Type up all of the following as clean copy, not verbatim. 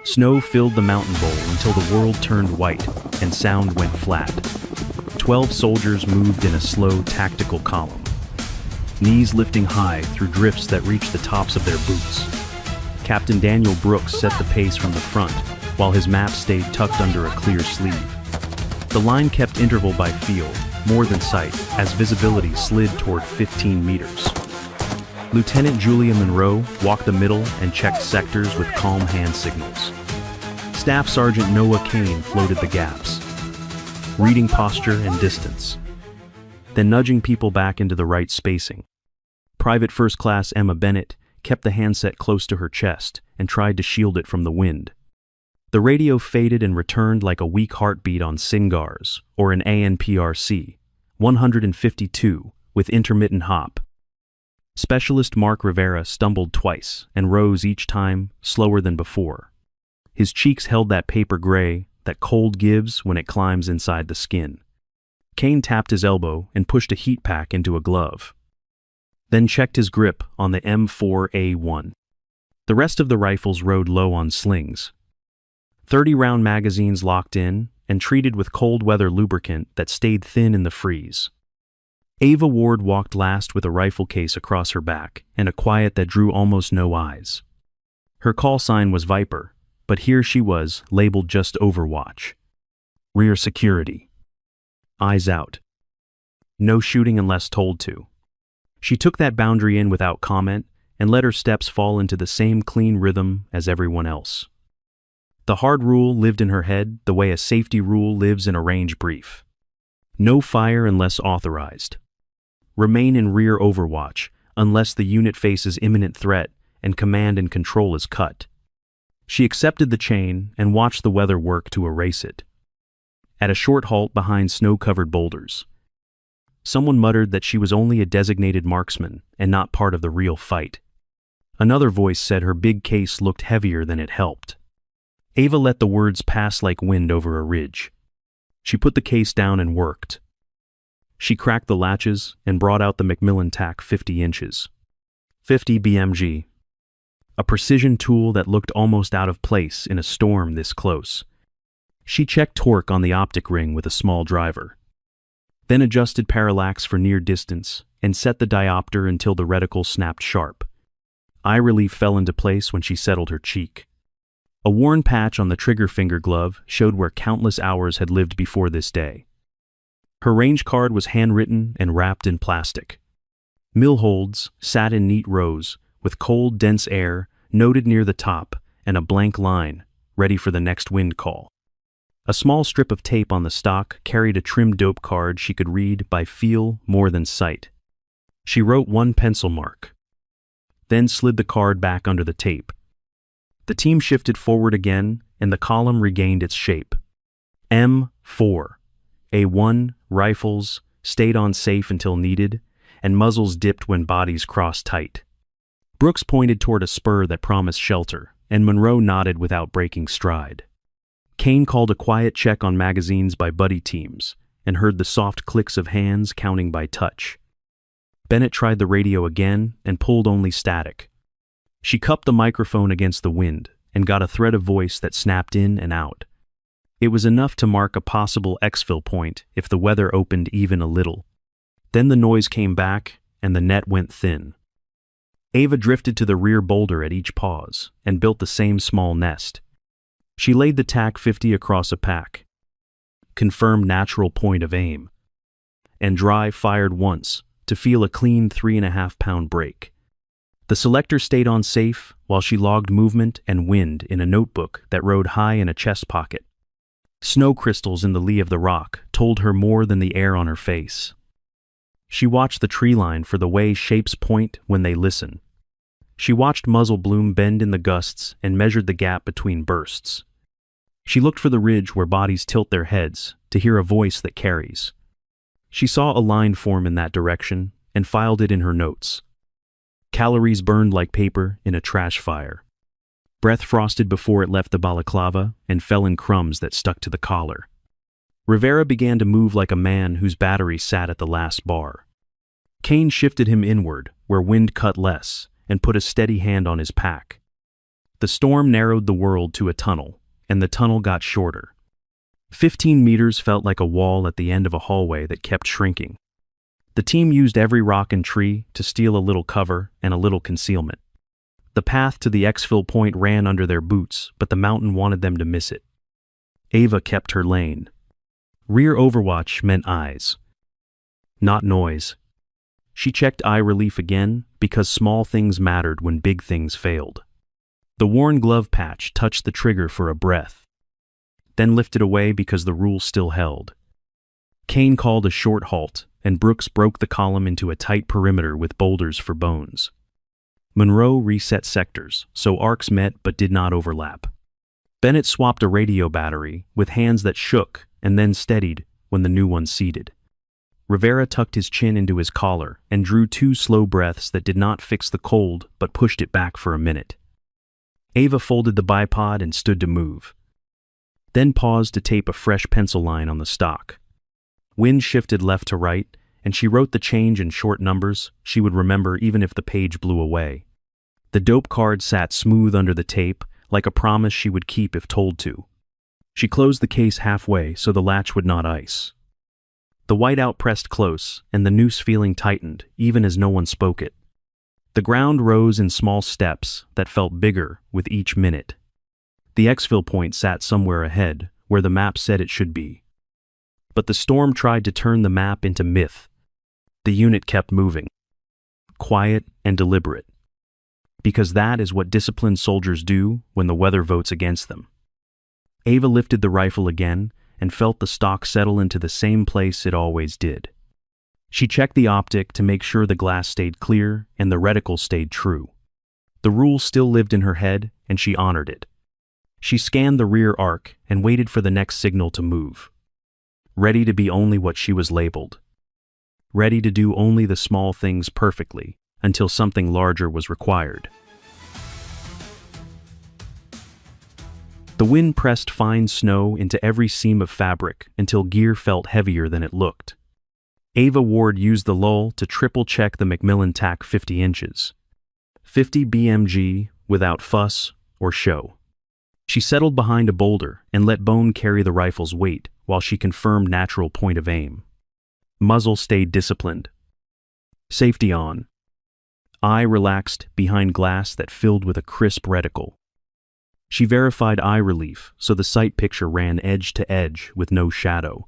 Snow filled the mountain bowl until the world turned white and sound went flat. 12 soldiers moved in a slow, tactical column, knees lifting high through drifts that reached the tops of their boots. Captain Daniel Brooks set the pace from the front, while his map stayed tucked under a clear sleeve. The line kept interval by feel, more than sight, as visibility slid toward 15 meters. Lieutenant Julia Monroe walked the middle and checked sectors with calm hand signals. Staff Sergeant Noah Kane floated the gaps, reading posture and distance, then nudging people back into the right spacing. Private First Class Emma Bennett kept the handset close to her chest and tried to shield it from the wind. The radio faded and returned like a weak heartbeat on Singars or an ANPRC, 152, with intermittent hop. Specialist Mark Rivera stumbled twice and rose each time, slower than before. His cheeks held that paper gray that cold gives when it climbs inside the skin. Kane tapped his elbow and pushed a heat pack into a glove, then checked his grip on the M4A1. The rest of the rifles rode low on slings. 30-round magazines locked in and treated with cold weather lubricant that stayed thin in the freeze. Ava Ward walked last with a rifle case across her back and a quiet that drew almost no eyes. Her call sign was Viper, but here she was, labeled just Overwatch. Rear security. Eyes out. No shooting unless told to. She took that boundary in without comment and let her steps fall into the same clean rhythm as everyone else. The hard rule lived in her head the way a safety rule lives in a range brief. No fire unless authorized. Remain in rear Overwatch unless the unit faces imminent threat and command and control is cut. She accepted the chain and watched the weather work to erase it. At a short halt behind snow-covered boulders, someone muttered that she was only a designated marksman and not part of the real fight. Another voice said her big case looked heavier than it helped. Ava let the words pass like wind over a ridge. She put the case down and worked. She cracked the latches and brought out the Macmillan TAC 50 inches. 50 BMG. A precision tool that looked almost out of place in a storm this close. She checked torque on the optic ring with a small driver, then adjusted parallax for near distance and set the diopter until the reticle snapped sharp. Eye relief fell into place when she settled her cheek. A worn patch on the trigger finger glove showed where countless hours had lived before this day. Her range card was handwritten and wrapped in plastic. Mill holds sat in neat rows, with cold, dense air noted near the top and a blank line, ready for the next wind call. A small strip of tape on the stock carried a trimmed dope card she could read by feel more than sight. She wrote one pencil mark, then slid the card back under the tape. The team shifted forward again, and the column regained its shape. M4. A1 rifles stayed on safe until needed, and muzzles dipped when bodies crossed tight. Brooks pointed toward a spur that promised shelter, and Monroe nodded without breaking stride. Kane called a quiet check on magazines by buddy teams, and heard the soft clicks of hands counting by touch. Bennett tried the radio again and pulled only static. She cupped the microphone against the wind and got a thread of voice that snapped in and out. It was enough to mark a possible exfil point if the weather opened even a little. Then the noise came back and the net went thin. Ava drifted to the rear boulder at each pause and built the same small nest. She laid the TAC 50 across a pack, confirmed natural point of aim, and dry fired once to feel a clean 3.5-pound break. The selector stayed on safe while she logged movement and wind in a notebook that rode high in a chest pocket. Snow crystals in the lee of the rock told her more than the air on her face. She watched the tree line for the way shapes point when they listen. She watched muzzle bloom bend in the gusts and measured the gap between bursts. She looked for the ridge where bodies tilt their heads to hear a voice that carries. She saw a line form in that direction and filed it in her notes. Calories burned like paper in a trash fire. Breath frosted before it left the balaclava and fell in crumbs that stuck to the collar. Rivera began to move like a man whose battery sat at the last bar. Kane shifted him inward, where wind cut less, and put a steady hand on his pack. The storm narrowed the world to a tunnel, and the tunnel got shorter. 15 meters felt like a wall at the end of a hallway that kept shrinking. The team used every rock and tree to steal a little cover and a little concealment. The path to the exfil point ran under their boots, but the mountain wanted them to miss it. Ava kept her lane. Rear Overwatch meant eyes, not noise. She checked eye relief again because small things mattered when big things failed. The worn glove patch touched the trigger for a breath, then lifted away because the rule still held. Kane called a short halt, and Brooks broke the column into a tight perimeter with boulders for bones. Monroe reset sectors, so arcs met but did not overlap. Bennett swapped a radio battery with hands that shook and then steadied when the new one seated. Rivera tucked his chin into his collar and drew 2 slow breaths that did not fix the cold but pushed it back for a minute. Ava folded the bipod and stood to move, then paused to tape a fresh pencil line on the stock. Wind shifted left to right, and she wrote the change in short numbers she would remember even if the page blew away. The dope card sat smooth under the tape, like a promise she would keep if told to. She closed the case halfway so the latch would not ice. The whiteout pressed close, and the noose feeling tightened, even as no one spoke it. The ground rose in small steps that felt bigger with each minute. The exfil point sat somewhere ahead, where the map said it should be. But the storm tried to turn the map into myth. The unit kept moving, quiet and deliberate, because that is what disciplined soldiers do when the weather votes against them. Ava lifted the rifle again and felt the stock settle into the same place it always did. She checked the optic to make sure the glass stayed clear and the reticle stayed true. The rule still lived in her head, and she honored it. She scanned the rear arc and waited for the next signal to move. Ready to be only what she was labeled. Ready to do only the small things perfectly until something larger was required. The wind pressed fine snow into every seam of fabric until gear felt heavier than it looked. Ava Ward used the lull to triple-check the Macmillan TAC 50 inches. 50 BMG without fuss or show. She settled behind a boulder and let Bone carry the rifle's weight while she confirmed natural point of aim. Muzzle stayed disciplined. Safety on. Eye relaxed behind glass that filled with a crisp reticle. She verified eye relief so the sight picture ran edge to edge with no shadow.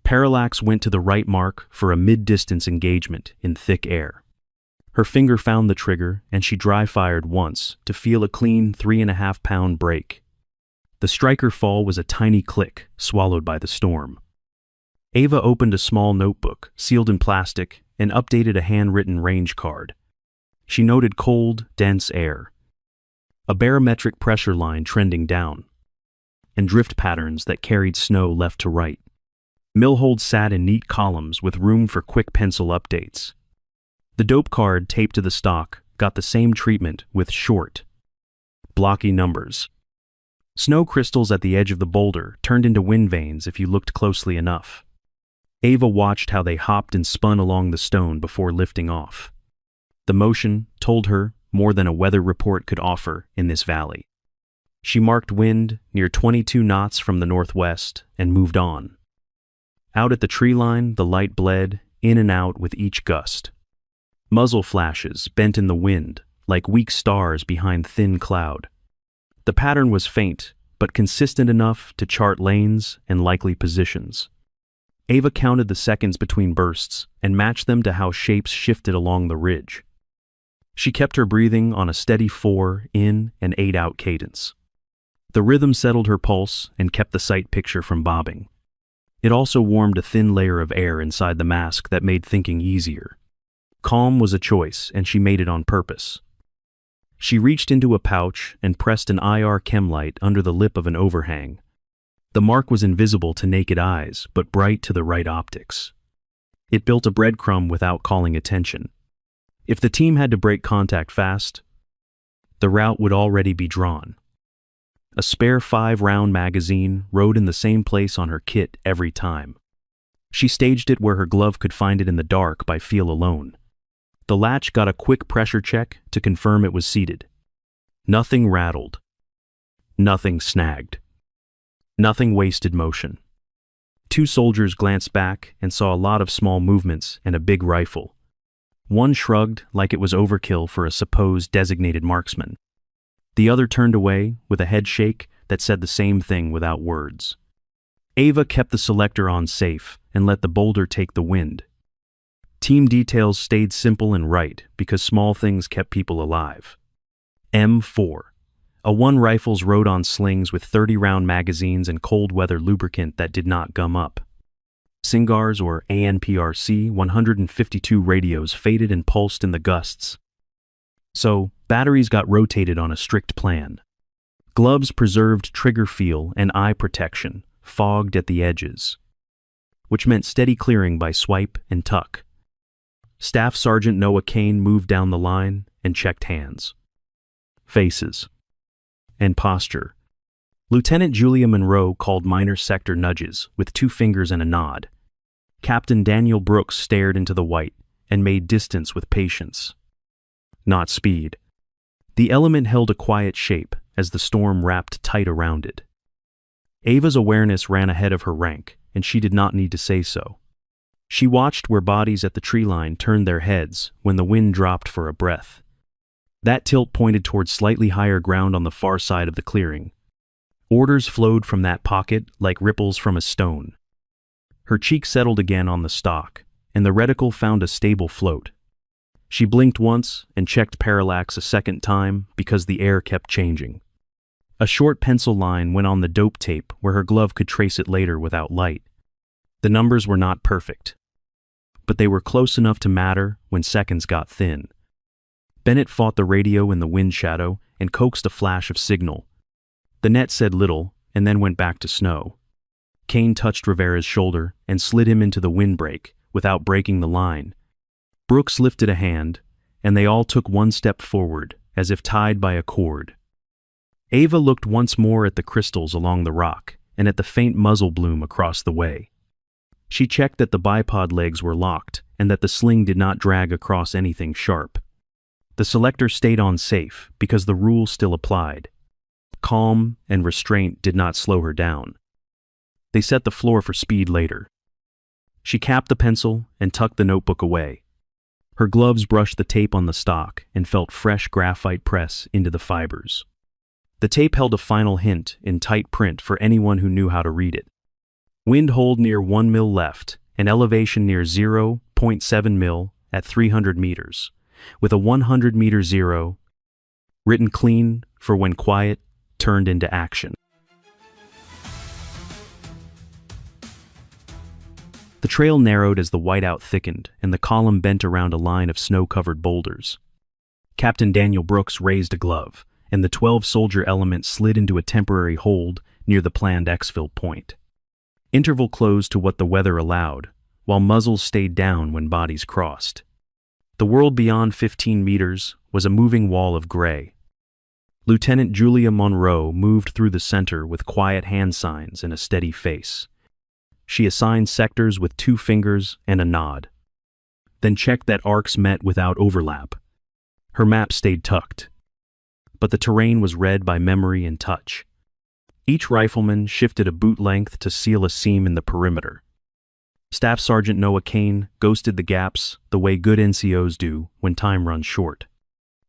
Parallax went to the right mark for a mid-distance engagement in thick air. Her finger found the trigger and she dry-fired once to feel a clean 3.5-pound break. The striker fall was a tiny click swallowed by the storm. Ava opened a small notebook sealed in plastic and updated a handwritten range card. She noted cold, dense air, a barometric pressure line trending down, and drift patterns that carried snow left to right. Millholds sat in neat columns with room for quick pencil updates. The dope card taped to the stock got the same treatment with short, blocky numbers. Snow crystals at the edge of the boulder turned into wind vanes if you looked closely enough. Ava watched how they hopped and spun along the stone before lifting off. The motion told her more than a weather report could offer in this valley. She marked wind near 22 knots from the northwest and moved on. Out at the tree line, the light bled in and out with each gust. Muzzle flashes bent in the wind like weak stars behind thin cloud. The pattern was faint, but consistent enough to chart lanes and likely positions. Ava counted the seconds between bursts and matched them to how shapes shifted along the ridge. She kept her breathing on a steady 4 in and 8 out cadence. The rhythm settled her pulse and kept the sight picture from bobbing. It also warmed a thin layer of air inside the mask that made thinking easier. Calm was a choice, and she made it on purpose. She reached into a pouch and pressed an IR chem light under the lip of an overhang. The mark was invisible to naked eyes, but bright to the right optics. It built a breadcrumb without calling attention. If the team had to break contact fast, the route would already be drawn. A spare 5-round magazine rode in the same place on her kit every time. She staged it where her glove could find it in the dark by feel alone. The latch got a quick pressure check to confirm it was seated. Nothing rattled. Nothing snagged. Nothing wasted motion. Two soldiers glanced back and saw a lot of small movements and a big rifle. One shrugged like it was overkill for a supposed designated marksman. The other turned away with a head shake that said the same thing without words. Ava kept the selector on safe and let the boulder take the wind. Team details stayed simple and right because small things kept people alive. M4. A 1 rifles rode on slings with 30-round magazines and cold-weather lubricant that did not gum up. Singars or ANPRC 152 radios faded and pulsed in the gusts. So, batteries got rotated on a strict plan. Gloves preserved trigger feel and eye protection, fogged at the edges, which meant steady clearing by swipe and tuck. Staff Sergeant Noah Kane moved down the line and checked hands, faces, and posture. Lieutenant Julia Monroe called minor sector nudges with 2 fingers and a nod. Captain Daniel Brooks stared into the white and made distance with patience, not speed. The element held a quiet shape as the storm wrapped tight around it. Ava's awareness ran ahead of her rank, and she did not need to say so. She watched where bodies at the tree line turned their heads when the wind dropped for a breath. That tilt pointed towards slightly higher ground on the far side of the clearing. Orders flowed from that pocket like ripples from a stone. Her cheek settled again on the stock, and the reticle found a stable float. She blinked once and checked parallax a second time because the air kept changing. A short pencil line went on the dope tape where her glove could trace it later without light. The numbers were not perfect, but they were close enough to matter when seconds got thin. Bennett fought the radio in the wind shadow and coaxed a flash of signal. The net said little and then went back to snow. Kane touched Rivera's shoulder and slid him into the windbreak without breaking the line. Brooks lifted a hand, and they all took one step forward, as if tied by a cord. Ava looked once more at the crystals along the rock and at the faint muzzle bloom across the way. She checked that the bipod legs were locked and that the sling did not drag across anything sharp. The selector stayed on safe because the rule still applied. Calm and restraint did not slow her down. They set the floor for speed later. She capped the pencil and tucked the notebook away. Her gloves brushed the tape on the stock and felt fresh graphite press into the fibers. The tape held a final hint in tight print for anyone who knew how to read it. Wind hold near 1 mil left and elevation near 0.7 mil at 300 meters, with a 100-meter zero written clean for when quiet turned into action. The trail narrowed as the whiteout thickened and the column bent around a line of snow-covered boulders. Captain Daniel Brooks raised a glove, and the 12-soldier element slid into a temporary hold near the planned exfil point. Interval closed to what the weather allowed, while muzzles stayed down when bodies crossed. The world beyond 15 meters was a moving wall of gray. Lieutenant Julia Monroe moved through the center with quiet hand signs and a steady face. She assigned sectors with 2 fingers and a nod, then checked that arcs met without overlap. Her map stayed tucked, but the terrain was read by memory and touch. Each rifleman shifted a boot length to seal a seam in the perimeter. Staff Sergeant Noah Kane ghosted the gaps the way good NCOs do when time runs short.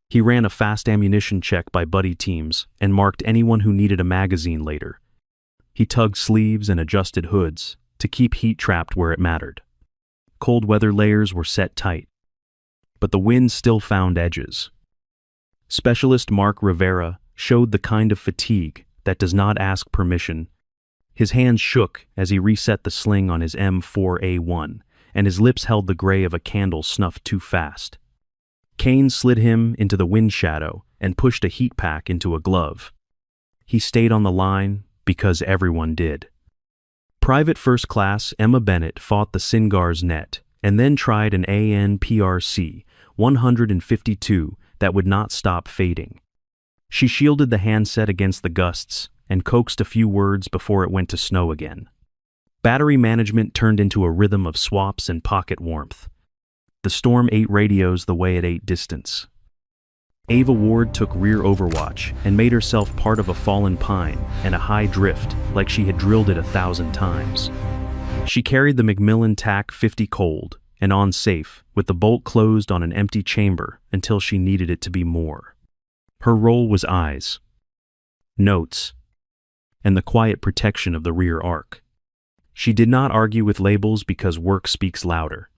He ran a fast ammunition check by buddy teams and marked anyone who needed a magazine later. He tugged sleeves and adjusted hoods to keep heat trapped where it mattered. Cold weather layers were set tight, but the wind still found edges. Specialist Mark Rivera showed the kind of fatigue that does not ask permission. His hands shook as he reset the sling on his M4A1, and his lips held the gray of a candle snuffed too fast. Kane slid him into the wind shadow and pushed a heat pack into a glove. He stayed on the line because everyone did. Private First Class Emma Bennett fought the Singar's net and then tried an ANPRC 152 that would not stop fading. She shielded the handset against the gusts and coaxed a few words before it went to snow again. Battery management turned into a rhythm of swaps and pocket warmth. The storm ate radios the way it ate distance. Ava Ward took rear overwatch and made herself part of a fallen pine and a high drift like she had drilled it 1,000 times. She carried the Macmillan TAC 50 cold and on safe, with the bolt closed on an empty chamber until she needed it to be more. Her role was eyes, notes, and the quiet protection of the rear arc. She did not argue with labels because work speaks louder.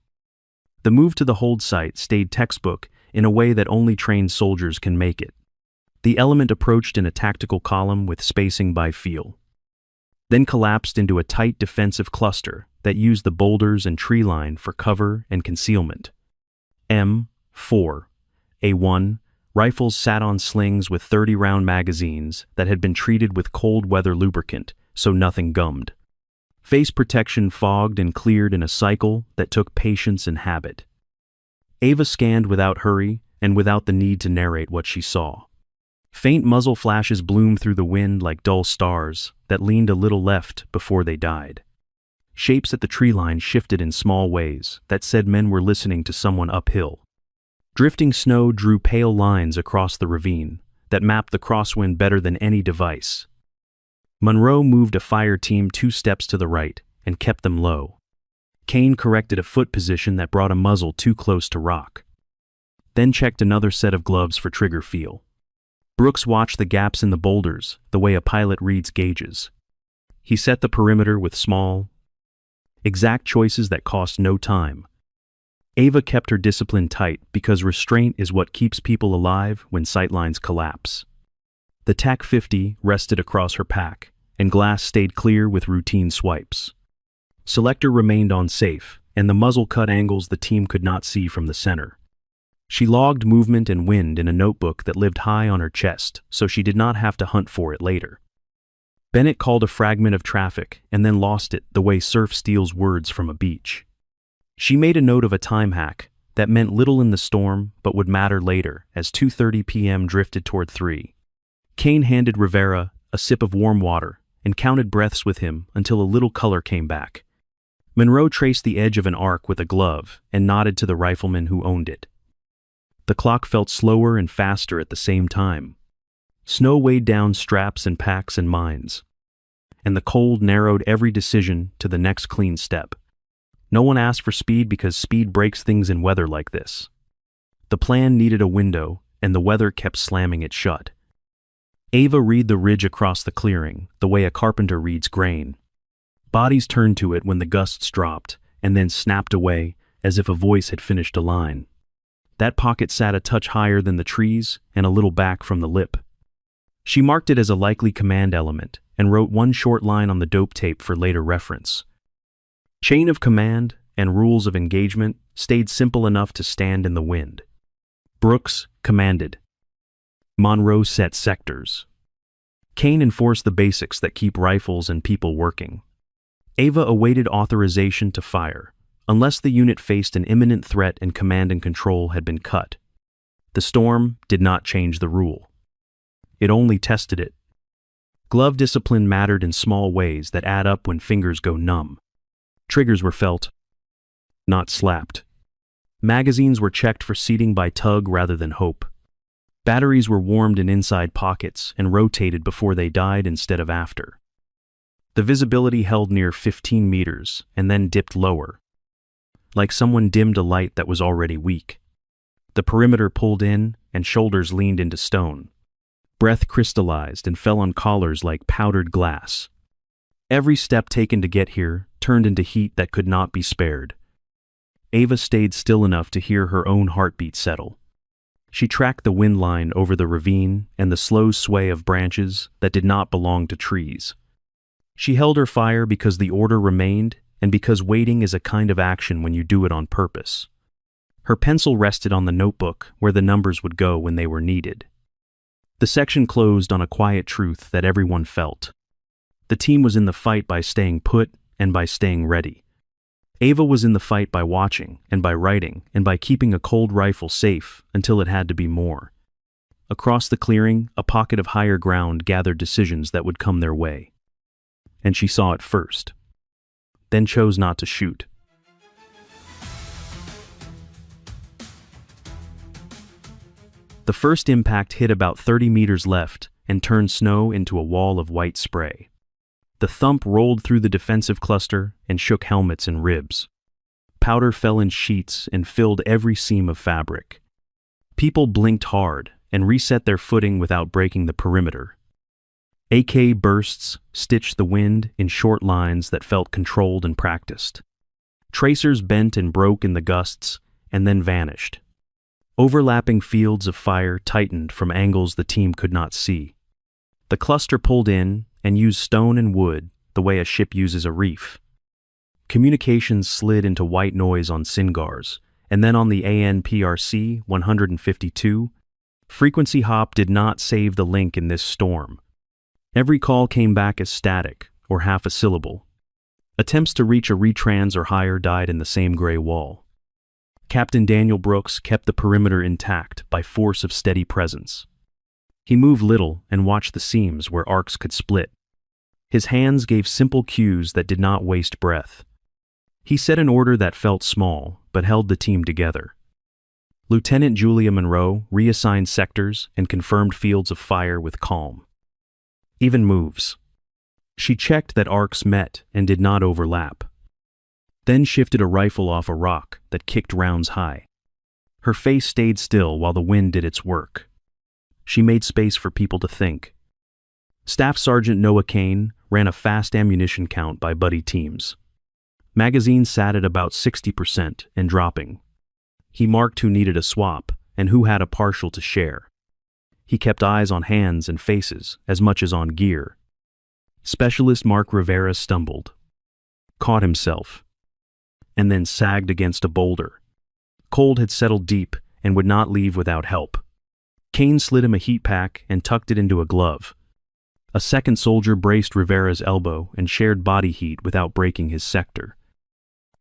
The move to the hold site stayed textbook in a way that only trained soldiers can make it. The element approached in a tactical column with spacing by feel, then collapsed into a tight defensive cluster that used the boulders and tree line for cover and concealment. M4, A1, rifles sat on slings with 30-round magazines that had been treated with cold weather lubricant so nothing gummed. Face protection fogged and cleared in a cycle that took patience and habit. Ava scanned without hurry and without the need to narrate what she saw. Faint muzzle flashes bloomed through the wind like dull stars that leaned a little left before they died. Shapes at the tree line shifted in small ways that said men were listening to someone uphill. Drifting snow drew pale lines across the ravine that mapped the crosswind better than any device. Monroe moved a fire team 2 steps to the right and kept them low. Kane corrected a foot position that brought a muzzle too close to rock. Then checked another set of gloves for trigger feel. Brooks watched the gaps in the boulders the way a pilot reads gauges. He set the perimeter with small, exact choices that cost no time. Ava kept her discipline tight because restraint is what keeps people alive when sightlines collapse. The TAC 50 rested across her pack, and glass stayed clear with routine swipes. Selector remained on safe, and the muzzle cut angles the team could not see from the center. She logged movement and wind in a notebook that lived high on her chest, so she did not have to hunt for it later. Bennett called a fragment of traffic and then lost it the way surf steals words from a beach. She made a note of a time hack that meant little in the storm but would matter later as 2:30 p.m. drifted toward 3. Kane handed Rivera a sip of warm water and counted breaths with him until a little color came back. Monroe traced the edge of an arc with a glove and nodded to the rifleman who owned it. The clock felt slower and faster at the same time. Snow weighed down straps and packs and minds, and the cold narrowed every decision to the next clean step. No one asked for speed because speed breaks things in weather like this. The plan needed a window, and the weather kept slamming it shut. Ava read the ridge across the clearing, the way a carpenter reads grain. Bodies turned to it when the gusts dropped, and then snapped away as if a voice had finished a line. That pocket sat a touch higher than the trees and a little back from the lip. She marked it as a likely command element and wrote one short line on the dope tape for later reference. Chain of command and rules of engagement stayed simple enough to stand in the wind. Brooks commanded. Monroe set sectors. Kane enforced the basics that keep rifles and people working. Ava awaited authorization to fire, unless the unit faced an imminent threat and command and control had been cut. The storm did not change the rule. It only tested it. Glove discipline mattered in small ways that add up when fingers go numb. Triggers were felt, not slapped. Magazines were checked for seating by tug rather than hope. Batteries were warmed in inside pockets and rotated before they died instead of after. The visibility held near 15 meters and then dipped lower, like someone dimmed a light that was already weak. The perimeter pulled in and shoulders leaned into stone. Breath crystallized and fell on collars like powdered glass. Every step taken to get here turned into heat that could not be spared. Ava stayed still enough to hear her own heartbeat settle. She tracked the wind line over the ravine and the slow sway of branches that did not belong to trees. She held her fire because the order remained and because waiting is a kind of action when you do it on purpose. Her pencil rested on the notebook where the numbers would go when they were needed. The section closed on a quiet truth that everyone felt. The team was in the fight by staying put and by staying ready. Ava was in the fight by watching and by writing and by keeping a cold rifle safe until it had to be more. Across the clearing, a pocket of higher ground gathered decisions that would come their way. And she saw it first, then chose not to shoot. The first impact hit about 30 meters left and turned snow into a wall of white spray. The thump rolled through the defensive cluster and shook helmets and ribs. Powder fell in sheets and filled every seam of fabric. People blinked hard and reset their footing without breaking the perimeter. AK bursts stitched the wind in short lines that felt controlled and practiced. Tracers bent and broke in the gusts and then vanished. Overlapping fields of fire tightened from angles the team could not see. The cluster pulled in and used stone and wood the way a ship uses a reef. Communications slid into white noise on SINGARs, and then on the ANPRC 152. Frequency hop did not save the link in this storm. Every call came back as static, or half a syllable. Attempts to reach a retrans or higher died in the same gray wall. Captain Daniel Brooks kept the perimeter intact by force of steady presence. He moved little and watched the seams where arcs could split. His hands gave simple cues that did not waste breath. He set an order that felt small, but held the team together. Lieutenant Julia Monroe reassigned sectors and confirmed fields of fire with calm. Even moves. She checked that arcs met and did not overlap. Then shifted a rifle off a rock that kicked rounds high. Her face stayed still while the wind did its work. She made space for people to think. Staff Sergeant Noah Kane ran a fast ammunition count by buddy teams. Magazines sat at about 60% and dropping. He marked who needed a swap and who had a partial to share. He kept eyes on hands and faces as much as on gear. Specialist Mark Rivera stumbled, caught himself, and then sagged against a boulder. Cold had settled deep and would not leave without help. Kane slid him a heat pack and tucked it into a glove. A second soldier braced Rivera's elbow and shared body heat without breaking his sector.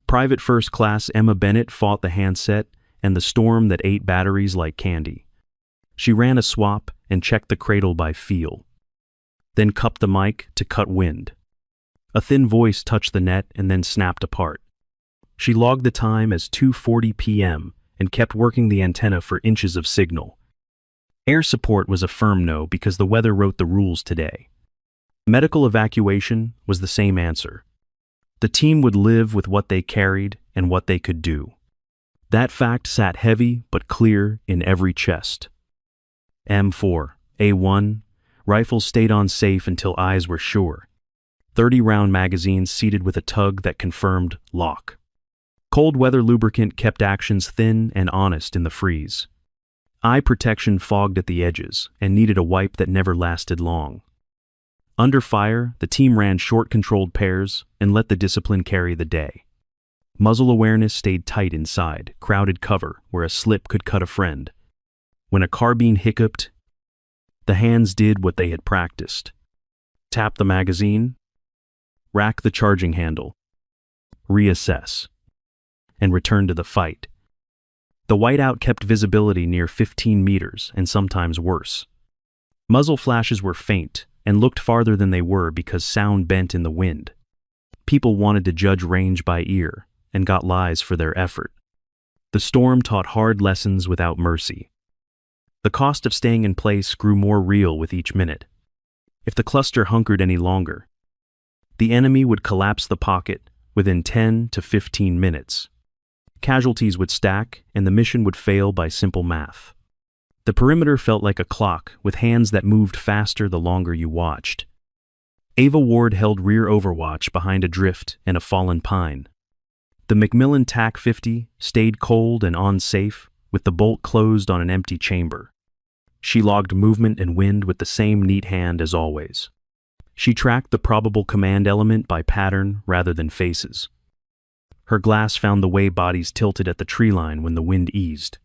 Private First Class Emma Bennett fought the handset and the storm that ate batteries like candy. She ran a swap and checked the cradle by feel, then cupped the mic to cut wind. A thin voice touched the net and then snapped apart. She logged the time as 2:40 p.m. and kept working the antenna for inches of signal. Air support was a firm no because the weather wrote the rules today. Medical evacuation was the same answer. The team would live with what they carried and what they could do. That fact sat heavy but clear in every chest. M4, A1, rifles stayed on safe until eyes were sure. 30-round magazines seated with a tug that confirmed lock. Cold weather lubricant kept actions thin and honest in the freeze. Eye protection fogged at the edges and needed a wipe that never lasted long. Under fire, the team ran short controlled pairs and let the discipline carry the day. Muzzle awareness stayed tight inside, crowded cover where a slip could cut a friend. When a carbine hiccuped, the hands did what they had practiced. Tap the magazine, rack the charging handle, reassess, and return to the fight. The whiteout kept visibility near 15 meters and sometimes worse. Muzzle flashes were faint and looked farther than they were because sound bent in the wind. People wanted to judge range by ear and got lies for their effort. The storm taught hard lessons without mercy. The cost of staying in place grew more real with each minute. If the cluster hunkered any longer, the enemy would collapse the pocket within 10 to 15 minutes. Casualties would stack, and the mission would fail by simple math. The perimeter felt like a clock, with hands that moved faster the longer you watched. Ava Ward held rear Overwatch behind a drift and a fallen pine. The Macmillan TAC 50 stayed cold and on-safe, with the bolt closed on an empty chamber. She logged movement and wind with the same neat hand as always. She tracked the probable command element by pattern rather than faces. Her glass found the way bodies tilted at the tree line when the wind eased.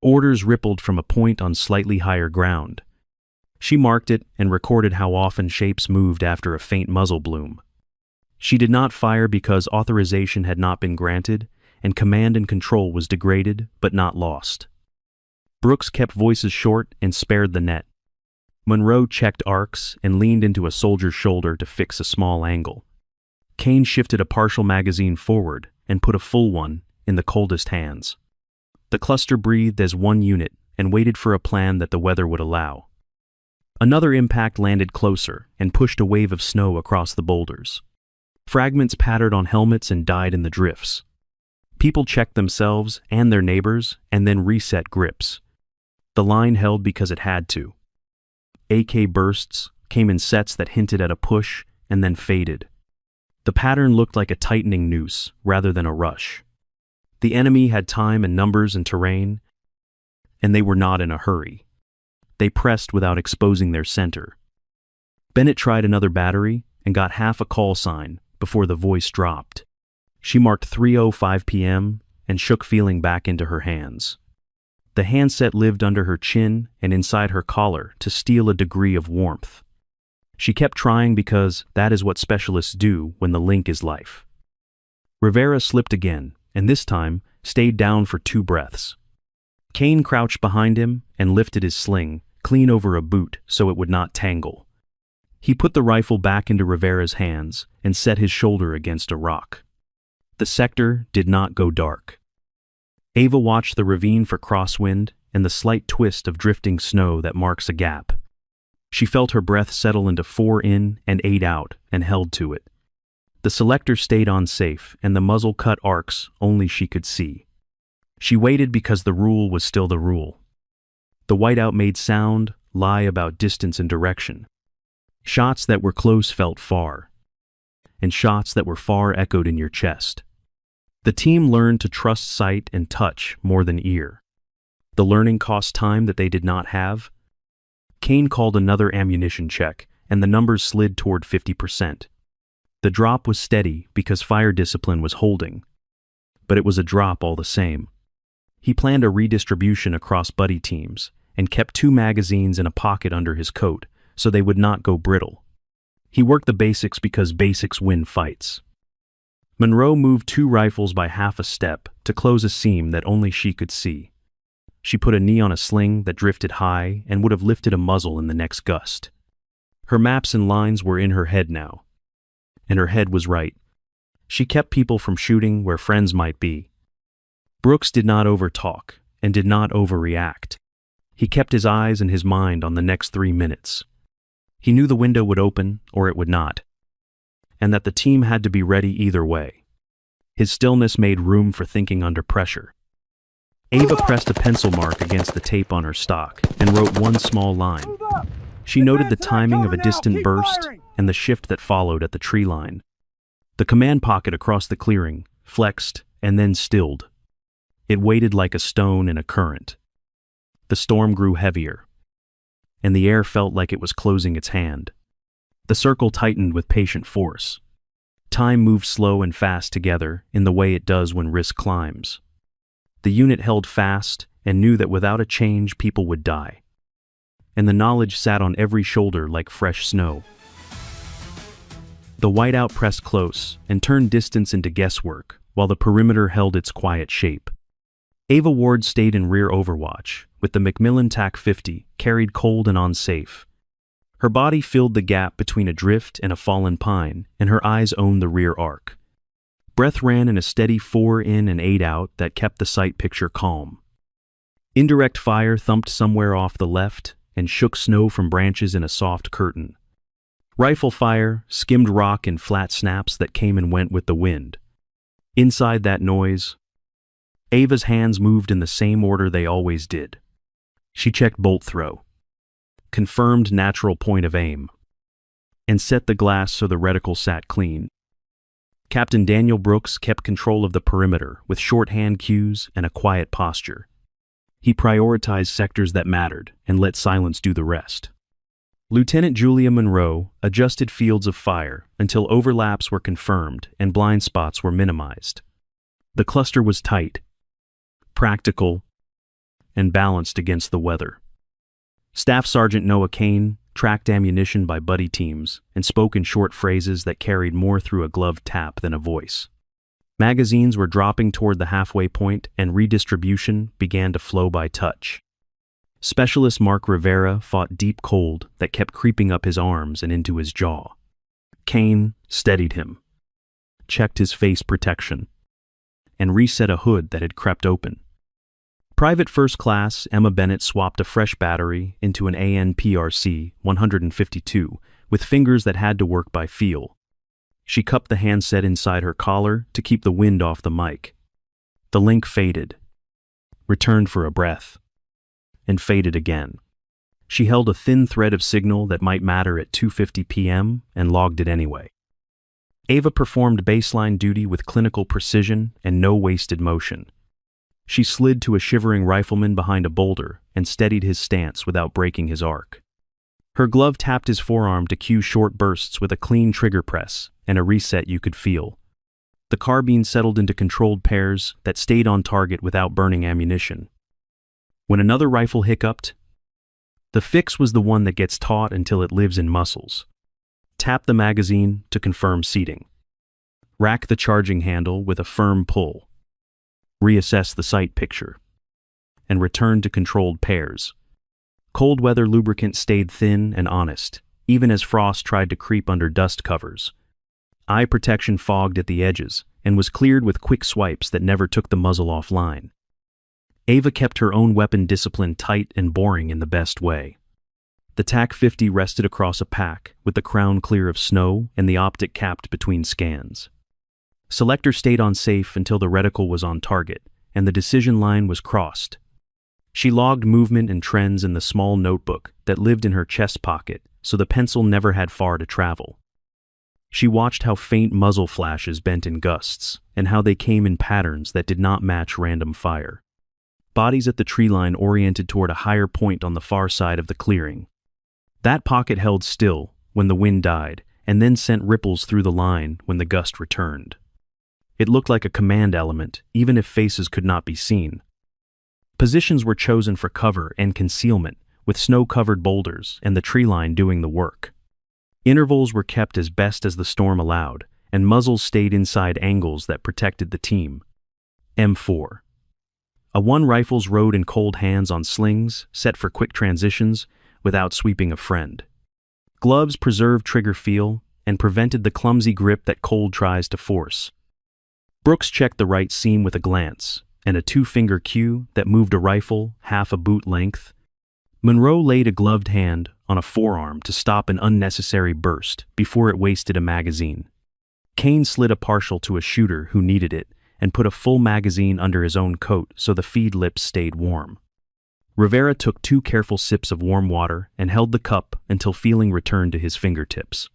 Orders rippled from a point on slightly higher ground. She marked it and recorded how often shapes moved after a faint muzzle bloom. She did not fire because authorization had not been granted, and command and control was degraded but not lost. Brooks kept voices short and spared the net. Monroe checked arcs and leaned into a soldier's shoulder to fix a small angle. Kane shifted a partial magazine forward and put a full one in the coldest hands. The cluster breathed as one unit and waited for a plan that the weather would allow. Another impact landed closer and pushed a wave of snow across the boulders. Fragments pattered on helmets and died in the drifts. People checked themselves and their neighbors and then reset grips. The line held because it had to. AK bursts came in sets that hinted at a push and then faded. The pattern looked like a tightening noose rather than a rush. The enemy had time and numbers and terrain, and they were not in a hurry. They pressed without exposing their center. Bennett tried another battery and got half a call sign before the voice dropped. She marked 3:05 p.m. and shook feeling back into her hands. The handset lived under her chin and inside her collar to steal a degree of warmth. She kept trying because that is what specialists do when the link is life. Rivera slipped again, and this time stayed down for 2 breaths. Kane crouched behind him and lifted his sling clean over a boot so it would not tangle. He put the rifle back into Rivera's hands and set his shoulder against a rock. The sector did not go dark. Ava watched the ravine for crosswind and the slight twist of drifting snow that marks a gap. She felt her breath settle into 4 in and 8 out and held to it. The selector stayed on safe and the muzzle cut arcs only she could see. She waited because the rule was still the rule. The whiteout made sound, lie about distance and direction. Shots that were close felt far, and shots that were far echoed in your chest. The team learned to trust sight and touch more than ear. The learning cost time that they did not have. Kane called another ammunition check, and the numbers slid toward 50%. The drop was steady because fire discipline was holding, but it was a drop all the same. He planned a redistribution across buddy teams and kept 2 magazines in a pocket under his coat so they would not go brittle. He worked the basics because basics win fights. Monroe moved 2 rifles by half a step to close a seam that only she could see. She put a knee on a sling that drifted high and would have lifted a muzzle in the next gust. Her maps and lines were in her head now, and her head was right. She kept people from shooting where friends might be. Brooks did not overtalk and did not overreact. He kept his eyes and his mind on the next 3 minutes. He knew the window would open or it would not, and that the team had to be ready either way. His stillness made room for thinking under pressure. Ava pressed a pencil mark against the tape on her stock and wrote 1 small line. She noted the timing of a distant burst and the shift that followed at the tree line. The command pocket across the clearing flexed and then stilled. It waited like a stone in a current. The storm grew heavier, and the air felt like it was closing its hand. The circle tightened with patient force. Time moved slow and fast together in the way it does when risk climbs. The unit held fast and knew that without a change people would die. And the knowledge sat on every shoulder like fresh snow. The whiteout pressed close and turned distance into guesswork while the perimeter held its quiet shape. Ava Ward stayed in rear Overwatch, with the Macmillan TAC-50 carried cold and unsafe. Her body filled the gap between a drift and a fallen pine, and her eyes owned the rear arc. Breath ran in a steady 4 in and 8 out that kept the sight picture calm. Indirect fire thumped somewhere off the left and shook snow from branches in a soft curtain. Rifle fire skimmed rock in flat snaps that came and went with the wind. Inside that noise, Ava's hands moved in the same order they always did. She checked bolt throw, confirmed natural point of aim, and set the glass so the reticle sat clean. Captain Daniel Brooks kept control of the perimeter with shorthand cues and a quiet posture. He prioritized sectors that mattered and let silence do the rest. Lieutenant Julia Monroe adjusted fields of fire until overlaps were confirmed and blind spots were minimized. The cluster was tight, practical, and balanced against the weather. Staff Sergeant Noah Kane tracked ammunition by buddy teams and spoke in short phrases that carried more through a gloved tap than a voice. Magazines were dropping toward the halfway point and redistribution began to flow by touch. Specialist Mark Rivera fought deep cold that kept creeping up his arms and into his jaw. Kane steadied him, checked his face protection, and reset a hood that had crept open. Private First Class Emma Bennett swapped a fresh battery into an ANPRC 152 with fingers that had to work by feel. She cupped the handset inside her collar to keep the wind off the mic. The link faded, returned for a breath, and faded again. She held a thin thread of signal that might matter at 2:50 p.m. and logged it anyway. Ava performed baseline duty with clinical precision and no wasted motion. She slid to a shivering rifleman behind a boulder and steadied his stance without breaking his arc. Her glove tapped his forearm to cue short bursts with a clean trigger press and a reset you could feel. The carbine settled into controlled pairs that stayed on target without burning ammunition. When another rifle hiccuped, the fix was the one that gets taught until it lives in muscles. Tap the magazine to confirm seating. Rack the charging handle with a firm pull. Reassess the sight picture. And return to controlled pairs. Cold weather lubricant stayed thin and honest, even as frost tried to creep under dust covers. Eye protection fogged at the edges and was cleared with quick swipes that never took the muzzle offline. Ava kept her own weapon discipline tight and boring in the best way. The TAC-50 rested across a pack, with the crown clear of snow and the optic capped between scans. Selector stayed on safe until the reticle was on target, and the decision line was crossed. She logged movement and trends in the small notebook that lived in her chest pocket, so the pencil never had far to travel. She watched how faint muzzle flashes bent in gusts, and how they came in patterns that did not match random fire. Bodies at the tree line oriented toward a higher point on the far side of the clearing. That pocket held still when the wind died, and then sent ripples through the line when the gust returned. It looked like a command element, even if faces could not be seen. Positions were chosen for cover and concealment, with snow-covered boulders and the tree line doing the work. Intervals were kept as best as the storm allowed, and muzzles stayed inside angles that protected the team. M4. A-1 rifles rode in cold hands on slings, set for quick transitions, without sweeping a friend. Gloves preserved trigger feel and prevented the clumsy grip that cold tries to force. Brooks checked the right seam with a glance, and a two-finger cue that moved a rifle half a boot length. Monroe laid a gloved hand on a forearm to stop an unnecessary burst before it wasted a magazine. Kane slid a partial to a shooter who needed it, and put a full magazine under his own coat so the feed lips stayed warm. Rivera took 2 careful sips of warm water and held the cup until feeling returned to his fingertips.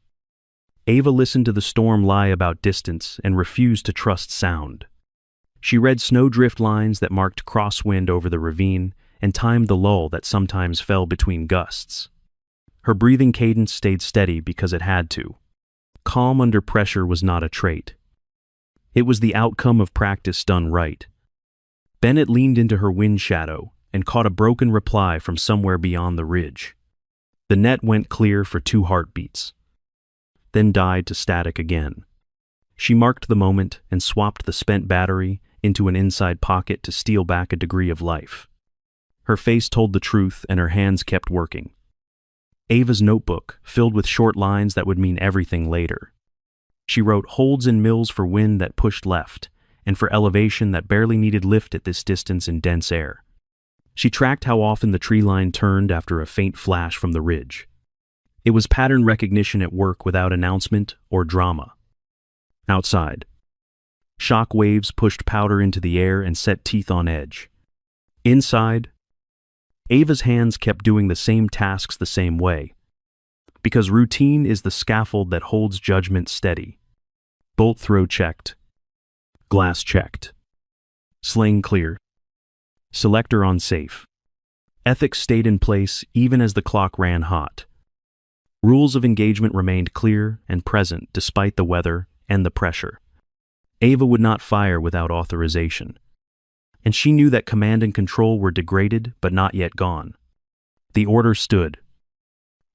Ava listened to the storm lie about distance and refused to trust sound. She read snowdrift lines that marked crosswind over the ravine and timed the lull that sometimes fell between gusts. Her breathing cadence stayed steady because it had to. Calm under pressure was not a trait. It was the outcome of practice done right. Bennett leaned into her wind shadow and caught a broken reply from somewhere beyond the ridge. The net went clear for 2 heartbeats, then died to static again. She marked the moment and swapped the spent battery into an inside pocket to steal back a degree of life. Her face told the truth and her hands kept working. Ava's notebook, filled with short lines that would mean everything later. She wrote holds and mills for wind that pushed left, and for elevation that barely needed lift at this distance in dense air. She tracked how often the tree line turned after a faint flash from the ridge. It was pattern recognition at work without announcement or drama. Outside, shock waves pushed powder into the air and set teeth on edge. Inside, Ava's hands kept doing the same tasks the same way. Because routine is the scaffold that holds judgment steady. Bolt throw checked. Glass checked. Sling clear. Selector on safe. Ethics stayed in place even as the clock ran hot. Rules of engagement remained clear and present despite the weather and the pressure. Ava would not fire without authorization. And she knew that command and control were degraded but not yet gone. The order stood.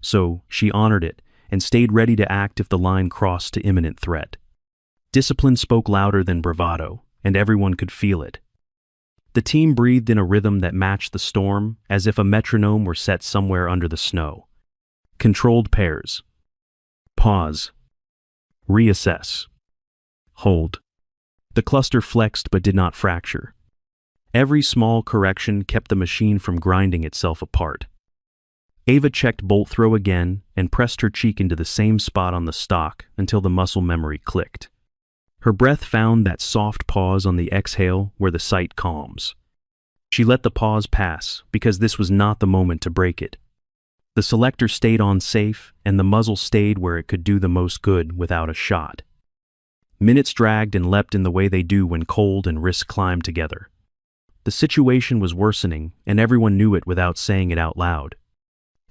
So she honored it and stayed ready to act if the line crossed to imminent threat. Discipline spoke louder than bravado, and everyone could feel it. The team breathed in a rhythm that matched the storm, as if a metronome were set somewhere under the snow. Controlled pairs. Pause. Reassess. Hold. The cluster flexed but did not fracture. Every small correction kept the machine from grinding itself apart. Ava checked bolt throw again and pressed her cheek into the same spot on the stock until the muscle memory clicked. Her breath found that soft pause on the exhale where the sight calms. She let the pause pass because this was not the moment to break it. The selector stayed on safe and the muzzle stayed where it could do the most good without a shot. Minutes dragged and leapt in the way they do when cold and risk climb together. The situation was worsening and everyone knew it without saying it out loud.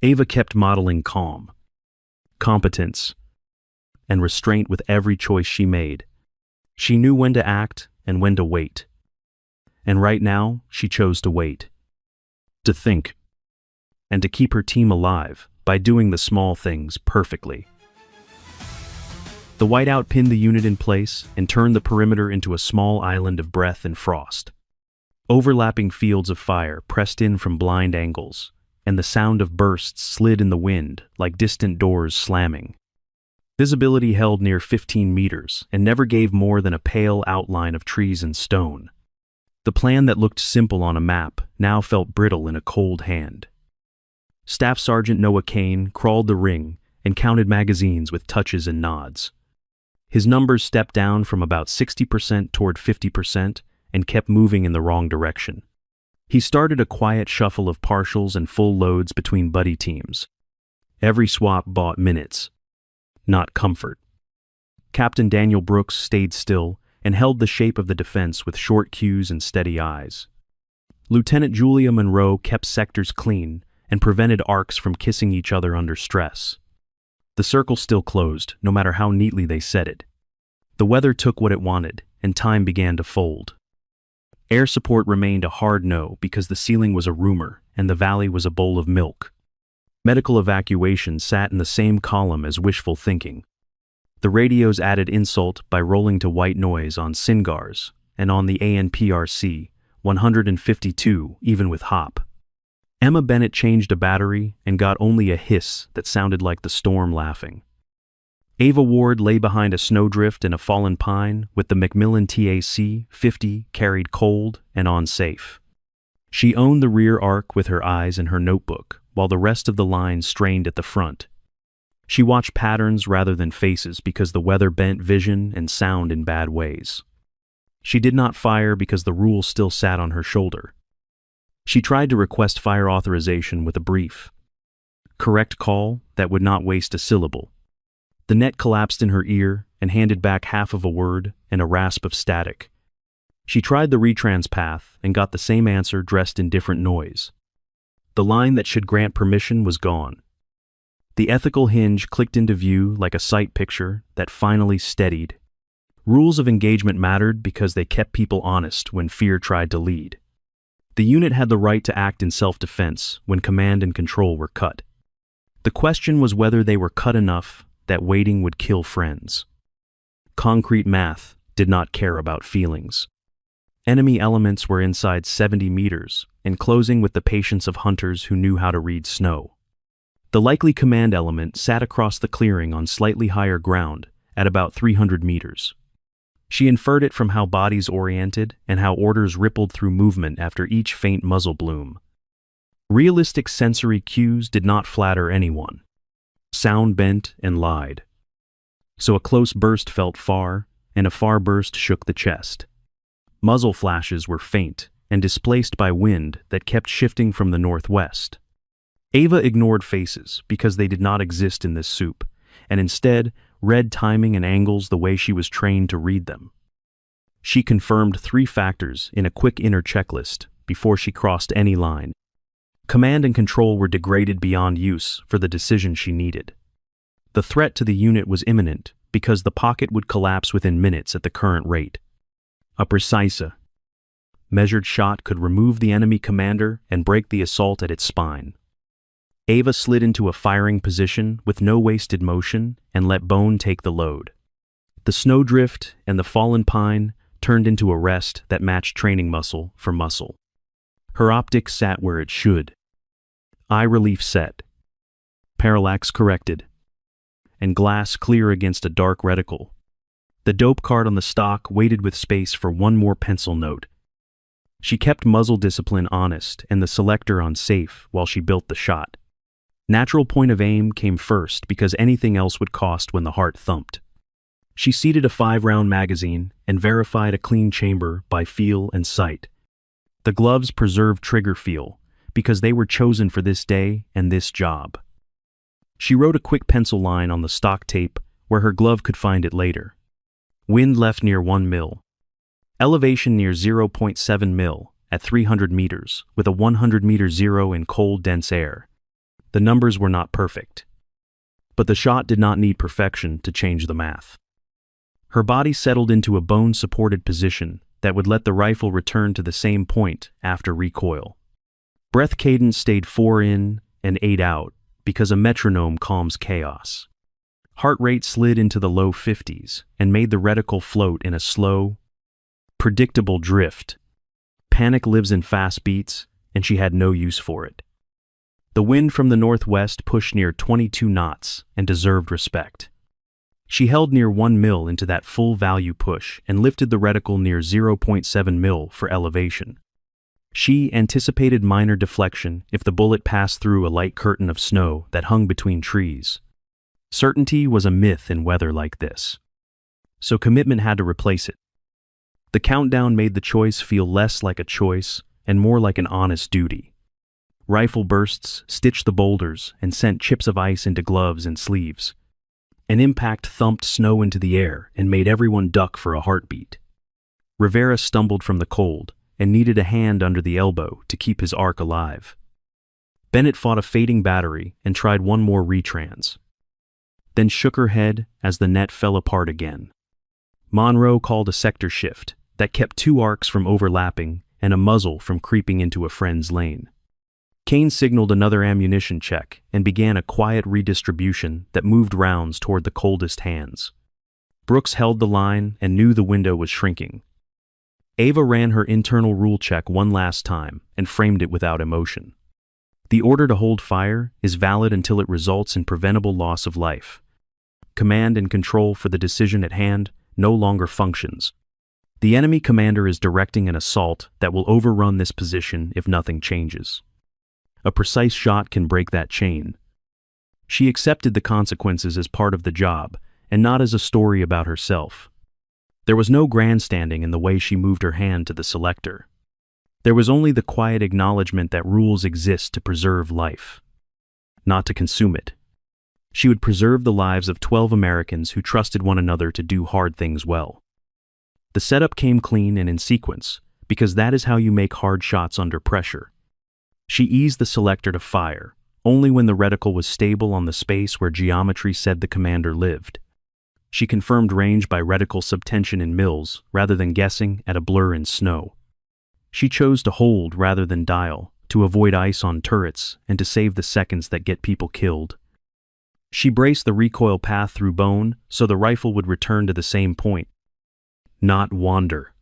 Ava kept modeling calm, competence, and restraint with every choice she made. She knew when to act and when to wait. And right now, she chose to wait. To think. And to keep her team alive by doing the small things perfectly. The Whiteout pinned the unit in place and turned the perimeter into a small island of breath and frost. Overlapping fields of fire pressed in from blind angles, and the sound of bursts slid in the wind like distant doors slamming. Visibility held near 15 meters and never gave more than a pale outline of trees and stone. The plan that looked simple on a map now felt brittle in a cold hand. Staff Sergeant Noah Kane crawled the ring and counted magazines with touches and nods. His numbers stepped down from about 60% toward 50% and kept moving in the wrong direction. He started a quiet shuffle of partials and full loads between buddy teams. Every swap bought minutes, not comfort. Captain Daniel Brooks stayed still and held the shape of the defense with short cues and steady eyes. Lieutenant Julia Monroe kept sectors clean and prevented arcs from kissing each other under stress. The circle still closed, no matter how neatly they set it. The weather took what it wanted, and time began to fold. Air support remained a hard no because the ceiling was a rumor and the valley was a bowl of milk. Medical evacuation sat in the same column as wishful thinking. The radios added insult by rolling to white noise on SINGARS and on the ANPRC 152 even with hop. Emma Bennett changed a battery and got only a hiss that sounded like the storm laughing. Ava Ward lay behind a snowdrift and a fallen pine with the Macmillan TAC 50 carried cold and on safe. She owned the rear arc with her eyes and her notebook, while the rest of the line strained at the front. She watched patterns rather than faces because the weather bent vision and sound in bad ways. She did not fire because the rule still sat on her shoulder. She tried to request fire authorization with a brief, correct call that would not waste a syllable. The net collapsed in her ear and handed back half of a word and a rasp of static. She tried the retrans path and got the same answer dressed in different noise. The line that should grant permission was gone. The ethical hinge clicked into view like a sight picture that finally steadied. Rules of engagement mattered because they kept people honest when fear tried to lead. The unit had the right to act in self-defense when command and control were cut. The question was whether they were cut enough that waiting would kill friends. Concrete math did not care about feelings. Enemy elements were inside 70 meters and closing with the patience of hunters who knew how to read snow. The likely command element sat across the clearing on slightly higher ground at about 300 meters. She inferred it from how bodies oriented and how orders rippled through movement after each faint muzzle bloom. Realistic sensory cues did not flatter anyone. Sound bent and lied. So a close burst felt far, and a far burst shook the chest. Muzzle flashes were faint and displaced by wind that kept shifting from the northwest. Ava ignored faces because they did not exist in this soup, and instead read timing and angles the way she was trained to read them. She confirmed 3 factors in a quick inner checklist before she crossed any line. Command and control were degraded beyond use for the decision she needed. The threat to the unit was imminent because the pocket would collapse within minutes at the current rate. A precise, measured shot could remove the enemy commander and break the assault at its spine. Ava slid into a firing position with no wasted motion and let bone take the load. The snowdrift and the fallen pine turned into a rest that matched training muscle for muscle. Her optics sat where it should. Eye relief set, parallax corrected, and glass clear against a dark reticle. The dope card on the stock waited with space for one more pencil note. She kept muzzle discipline honest and the selector on safe while she built the shot. Natural point of aim came first because anything else would cost when the heart thumped. She seated a 5-round magazine and verified a clean chamber by feel and sight. The gloves preserved trigger feel because they were chosen for this day and this job. She wrote a quick pencil line on the stock tape where her glove could find it later. Wind left near 1 mil. Elevation near 0.7 mil at 300 meters with a 100-meter zero in cold, dense air. The numbers were not perfect. But the shot did not need perfection to change the math. Her body settled into a bone-supported position that would let the rifle return to the same point after recoil. Breath cadence stayed 4 in and 8 out because a metronome calms chaos. Heart rate slid into the low 50s and made the reticle float in a slow, predictable drift. Panic lives in fast beats, and she had no use for it. The wind from the northwest pushed near 22 knots and deserved respect. She held near 1 mil into that full value push and lifted the reticle near 0.7 mil for elevation. She anticipated minor deflection if the bullet passed through a light curtain of snow that hung between trees. Certainty was a myth in weather like this. So commitment had to replace it. The countdown made the choice feel less like a choice and more like an honest duty. Rifle bursts stitched the boulders and sent chips of ice into gloves and sleeves. An impact thumped snow into the air and made everyone duck for a heartbeat. Rivera stumbled from the cold and needed a hand under the elbow to keep his arc alive. Bennett fought a fading battery and tried one more retrans. Then shook her head as the net fell apart again. Monroe called a sector shift that kept 2 arcs from overlapping and a muzzle from creeping into a friend's lane. Kane signaled another ammunition check and began a quiet redistribution that moved rounds toward the coldest hands. Brooks held the line and knew the window was shrinking. Ava ran her internal rule check one last time and framed it without emotion. The order to hold fire is valid until it results in preventable loss of life. Command and control for the decision at hand no longer functions. The enemy commander is directing an assault that will overrun this position if nothing changes. A precise shot can break that chain. She accepted the consequences as part of the job and not as a story about herself. There was no grandstanding in the way she moved her hand to the selector. There was only the quiet acknowledgement that rules exist to preserve life, not to consume it. She would preserve the lives of 12 Americans who trusted one another to do hard things well. The setup came clean and in sequence, because that is how you make hard shots under pressure. She eased the selector to fire, only when the reticle was stable on the space where geometry said the commander lived. She confirmed range by reticle subtension in mils rather than guessing at a blur in snow. She chose to hold rather than dial, to avoid ice on turrets and to save the seconds that get people killed. She braced the recoil path through bone so the rifle would return to the same point, not wander.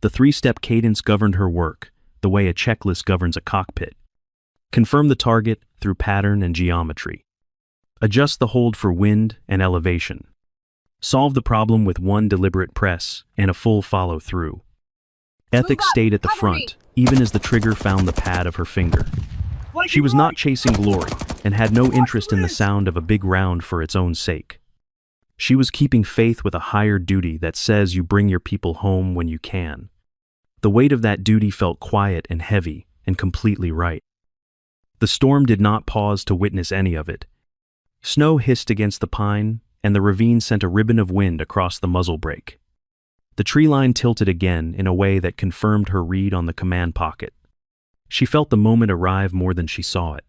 The 3-step cadence governed her work, the way a checklist governs a cockpit. Confirm the target through pattern and geometry. Adjust the hold for wind and elevation. Solve the problem with one deliberate press and a full follow-through. Ethics stayed at the front, even as the trigger found the pad of her finger. She was not chasing glory and had no interest in the sound of a big round for its own sake. She was keeping faith with a higher duty that says you bring your people home when you can. The weight of that duty felt quiet and heavy and completely right. The storm did not pause to witness any of it. Snow hissed against the pine, and the ravine sent a ribbon of wind across the muzzle brake. The tree line tilted again in a way that confirmed her read on the command pocket. She felt the moment arrive more than she saw it.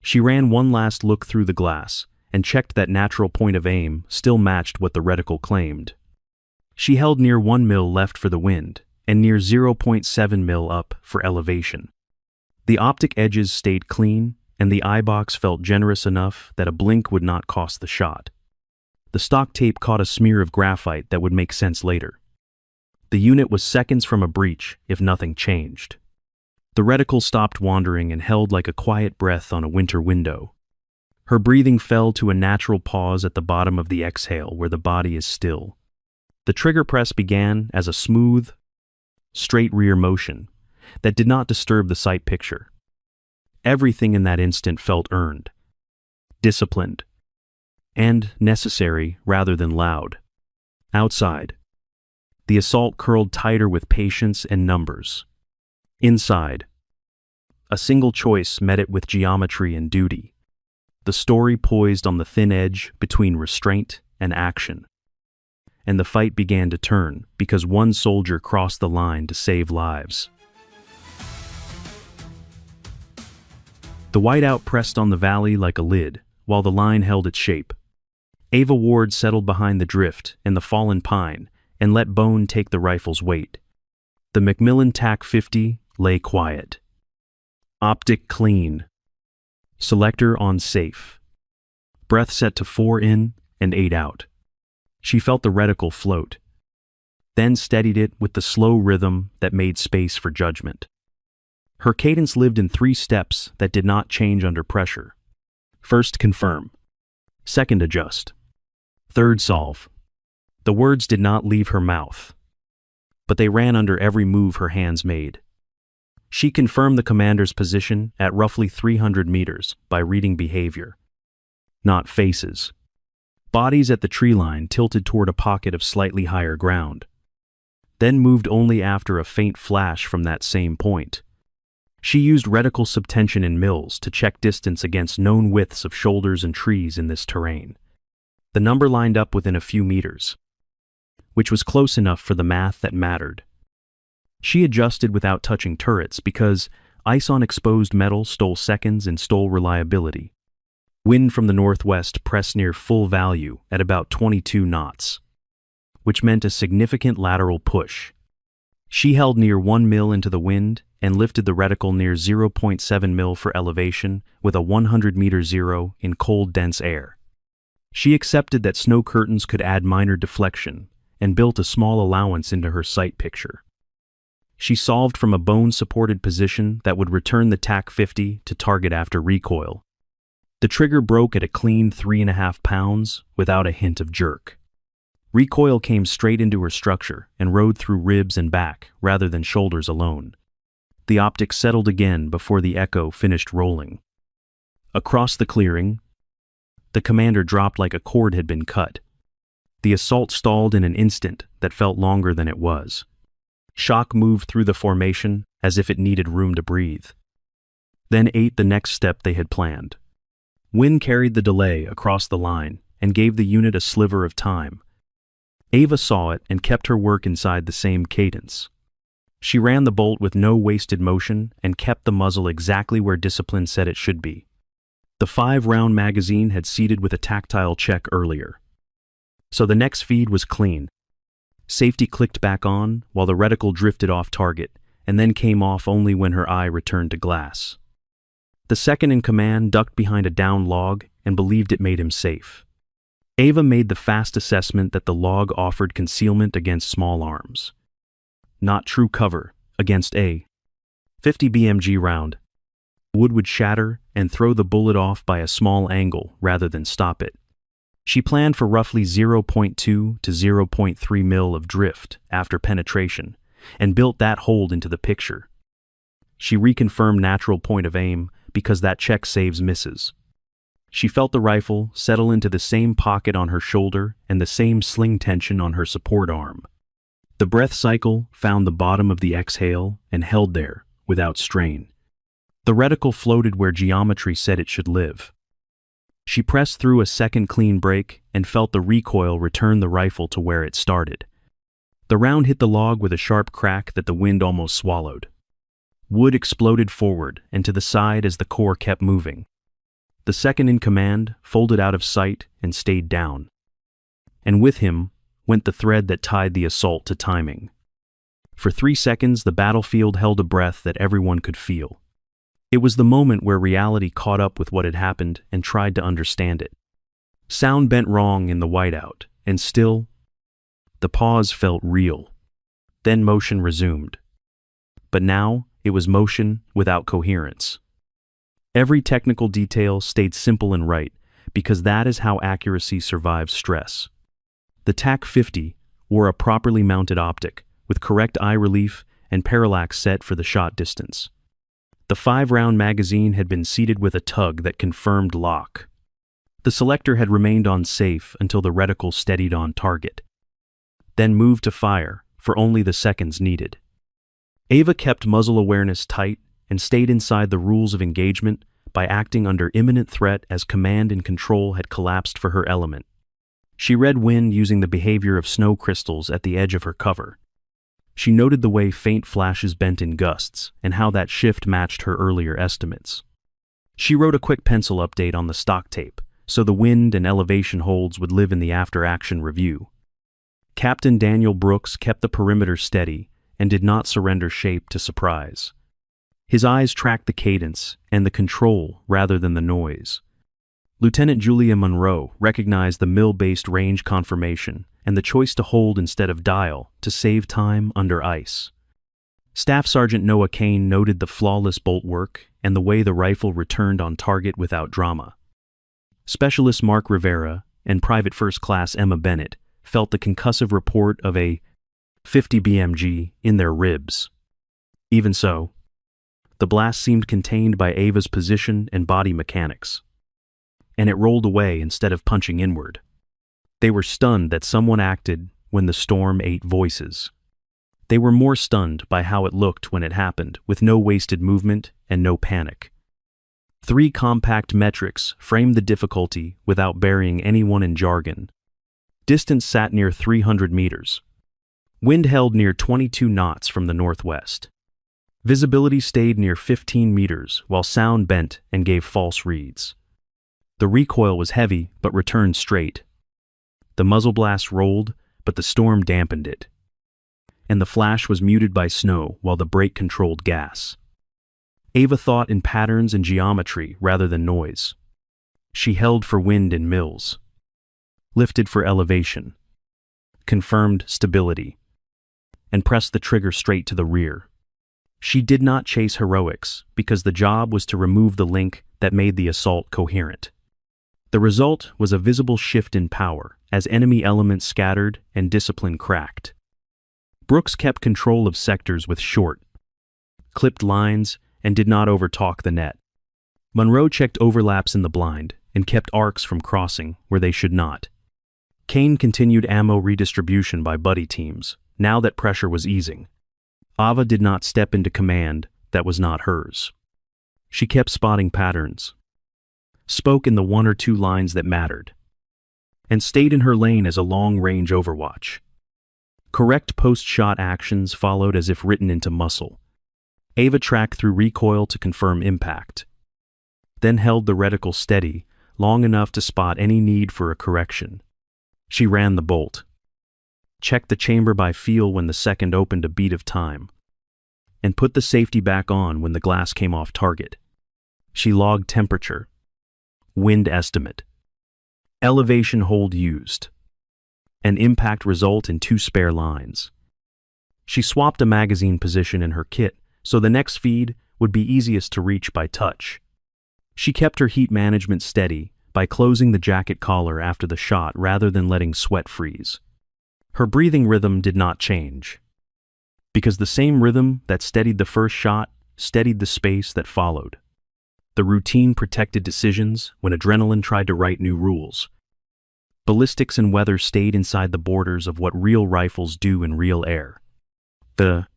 She ran one last look through the glass and checked that natural point of aim still matched what the reticle claimed. She held near 1 mil left for the wind and near 0.7 mil up for elevation. The optic edges stayed clean, and the eye box felt generous enough that a blink would not cost the shot. The stock tape caught a smear of graphite that would make sense later. The unit was seconds from a breach if nothing changed. The reticle stopped wandering and held like a quiet breath on a winter window. Her breathing fell to a natural pause at the bottom of the exhale where the body is still. The trigger press began as a smooth, straight rear motion that did not disturb the sight picture. Everything in that instant felt earned, disciplined, and necessary rather than loud. Outside, the assault curled tighter with patience and numbers. Inside, a single choice met it with geometry and duty. The story poised on the thin edge between restraint and action. And the fight began to turn because one soldier crossed the line to save lives. The whiteout pressed on the valley like a lid, while the line held its shape. Ava Ward settled behind the drift and the fallen pine and let Bone take the rifle's weight. The Macmillan TAC-50 lay quiet. Optic clean. Selector on safe. Breath set to 4 in and 8 out. She felt the reticle float, then steadied it with the slow rhythm that made space for judgment. Her cadence lived in 3 steps that did not change under pressure. First, confirm. Second, adjust. Third, solve. The words did not leave her mouth, but they ran under every move her hands made. She confirmed the commander's position at roughly 300 meters by reading behavior, not faces. Bodies at the tree line tilted toward a pocket of slightly higher ground, then moved only after a faint flash from that same point. She used reticle subtension in mills to check distance against known widths of shoulders and trees in this terrain. The number lined up within a few meters, which was close enough for the math that mattered. She adjusted without touching turrets because ice on exposed metal stole seconds and stole reliability. Wind from the northwest pressed near full value at about 22 knots, which meant a significant lateral push. She held near 1 mil into the wind and lifted the reticle near 0.7 mil for elevation with a 100-meter zero in cold, dense air. She accepted that snow curtains could add minor deflection and built a small allowance into her sight picture. She solved from a bone-supported position that would return the TAC-50 to target after recoil. The trigger broke at a clean 3.5 pounds without a hint of jerk. Recoil came straight into her structure and rode through ribs and back rather than shoulders alone. The optics settled again before the echo finished rolling. Across the clearing, the commander dropped like a cord had been cut. The assault stalled in an instant that felt longer than it was. Shock moved through the formation as if it needed room to breathe. Then ate the next step they had planned. Wind carried the delay across the line and gave the unit a sliver of time. Ava saw it and kept her work inside the same cadence. She ran the bolt with no wasted motion and kept the muzzle exactly where discipline said it should be. The 5-round magazine had seated with a tactile check earlier, so the next feed was clean. Safety clicked back on while the reticle drifted off target and then came off only when her eye returned to glass. The second in command ducked behind a down log and believed it made him safe. Ava made the fast assessment that the log offered concealment against small arms, not true cover against a 50 BMG round. Wood would shatter and throw the bullet off by a small angle rather than stop it. She planned for roughly 0.2 to 0.3 mil of drift after penetration and built that hold into the picture. She reconfirmed natural point of aim because that check saves misses. She felt the rifle settle into the same pocket on her shoulder and the same sling tension on her support arm. The breath cycle found the bottom of the exhale and held there without strain. The reticle floated where geometry said it should live. She pressed through a second clean break and felt the recoil return the rifle to where it started. The round hit the log with a sharp crack that the wind almost swallowed. Wood exploded forward and to the side as the core kept moving. The second in command folded out of sight and stayed down. And with him went the thread that tied the assault to timing. For 3 seconds, the battlefield held a breath that everyone could feel. It was the moment where reality caught up with what had happened and tried to understand it. Sound bent wrong in the whiteout, and still, the pause felt real. Then motion resumed. But now, it was motion without coherence. Every technical detail stayed simple and right, because that is how accuracy survives stress. The TAC-50 wore a properly mounted optic, with correct eye relief and parallax set for the shot distance. The 5-round magazine had been seated with a tug that confirmed lock. The selector had remained on safe until the reticle steadied on target, then moved to fire for only the seconds needed. Ava kept muzzle awareness tight and stayed inside the rules of engagement by acting under imminent threat as command and control had collapsed for her element. She read wind using the behavior of snow crystals at the edge of her cover. She noted the way faint flashes bent in gusts and how that shift matched her earlier estimates. She wrote a quick pencil update on the stock tape, so the wind and elevation holds would live in the after-action review. Captain Daniel Brooks kept the perimeter steady and did not surrender shape to surprise. His eyes tracked the cadence and the control rather than the noise. Lieutenant Julia Monroe recognized the mill-based range confirmation and the choice to hold instead of dial to save time under ice. Staff Sergeant Noah Kane noted the flawless bolt work and the way the rifle returned on target without drama. Specialist Mark Rivera and Private First Class Emma Bennett felt the concussive report of a 50 BMG in their ribs. Even so, the blast seemed contained by Ava's position and body mechanics, and it rolled away instead of punching inward. They were stunned that someone acted when the storm ate voices. They were more stunned by how it looked when it happened, with no wasted movement and no panic. 3 compact metrics framed the difficulty without burying anyone in jargon. Distance sat near 300 meters. Wind held near 22 knots from the northwest. Visibility stayed near 15 meters while sound bent and gave false reads. The recoil was heavy but returned straight. The muzzle blast rolled, but the storm dampened it. And the flash was muted by snow while the brake controlled gas. Ava thought in patterns and geometry rather than noise. She held for wind in mills, lifted for elevation, confirmed stability, and pressed the trigger straight to the rear. She did not chase heroics because the job was to remove the link that made the assault coherent. The result was a visible shift in power as enemy elements scattered and discipline cracked. Brooks kept control of sectors with short, clipped lines and did not overtalk the net. Monroe checked overlaps in the blind and kept arcs from crossing where they should not. Kane continued ammo redistribution by buddy teams, now that pressure was easing. Ava did not step into command that was not hers. She kept spotting patterns, spoke in the 1 or 2 lines that mattered, and stayed in her lane as a long-range Overwatch. Correct post-shot actions followed as if written into muscle. Ava tracked through recoil to confirm impact, then held the reticle steady long enough to spot any need for a correction. She ran the bolt, checked the chamber by feel when the second opened a beat of time, and put the safety back on when the glass came off target. She logged temperature, wind estimate, elevation hold used, and impact result in 2 spare lines. She swapped a magazine position in her kit so the next feed would be easiest to reach by touch. She kept her heat management steady by closing the jacket collar after the shot rather than letting sweat freeze. Her breathing rhythm did not change, because the same rhythm that steadied the first shot steadied the space that followed. The routine protected decisions when adrenaline tried to write new rules. Ballistics and weather stayed inside the borders of what real rifles do in real air. The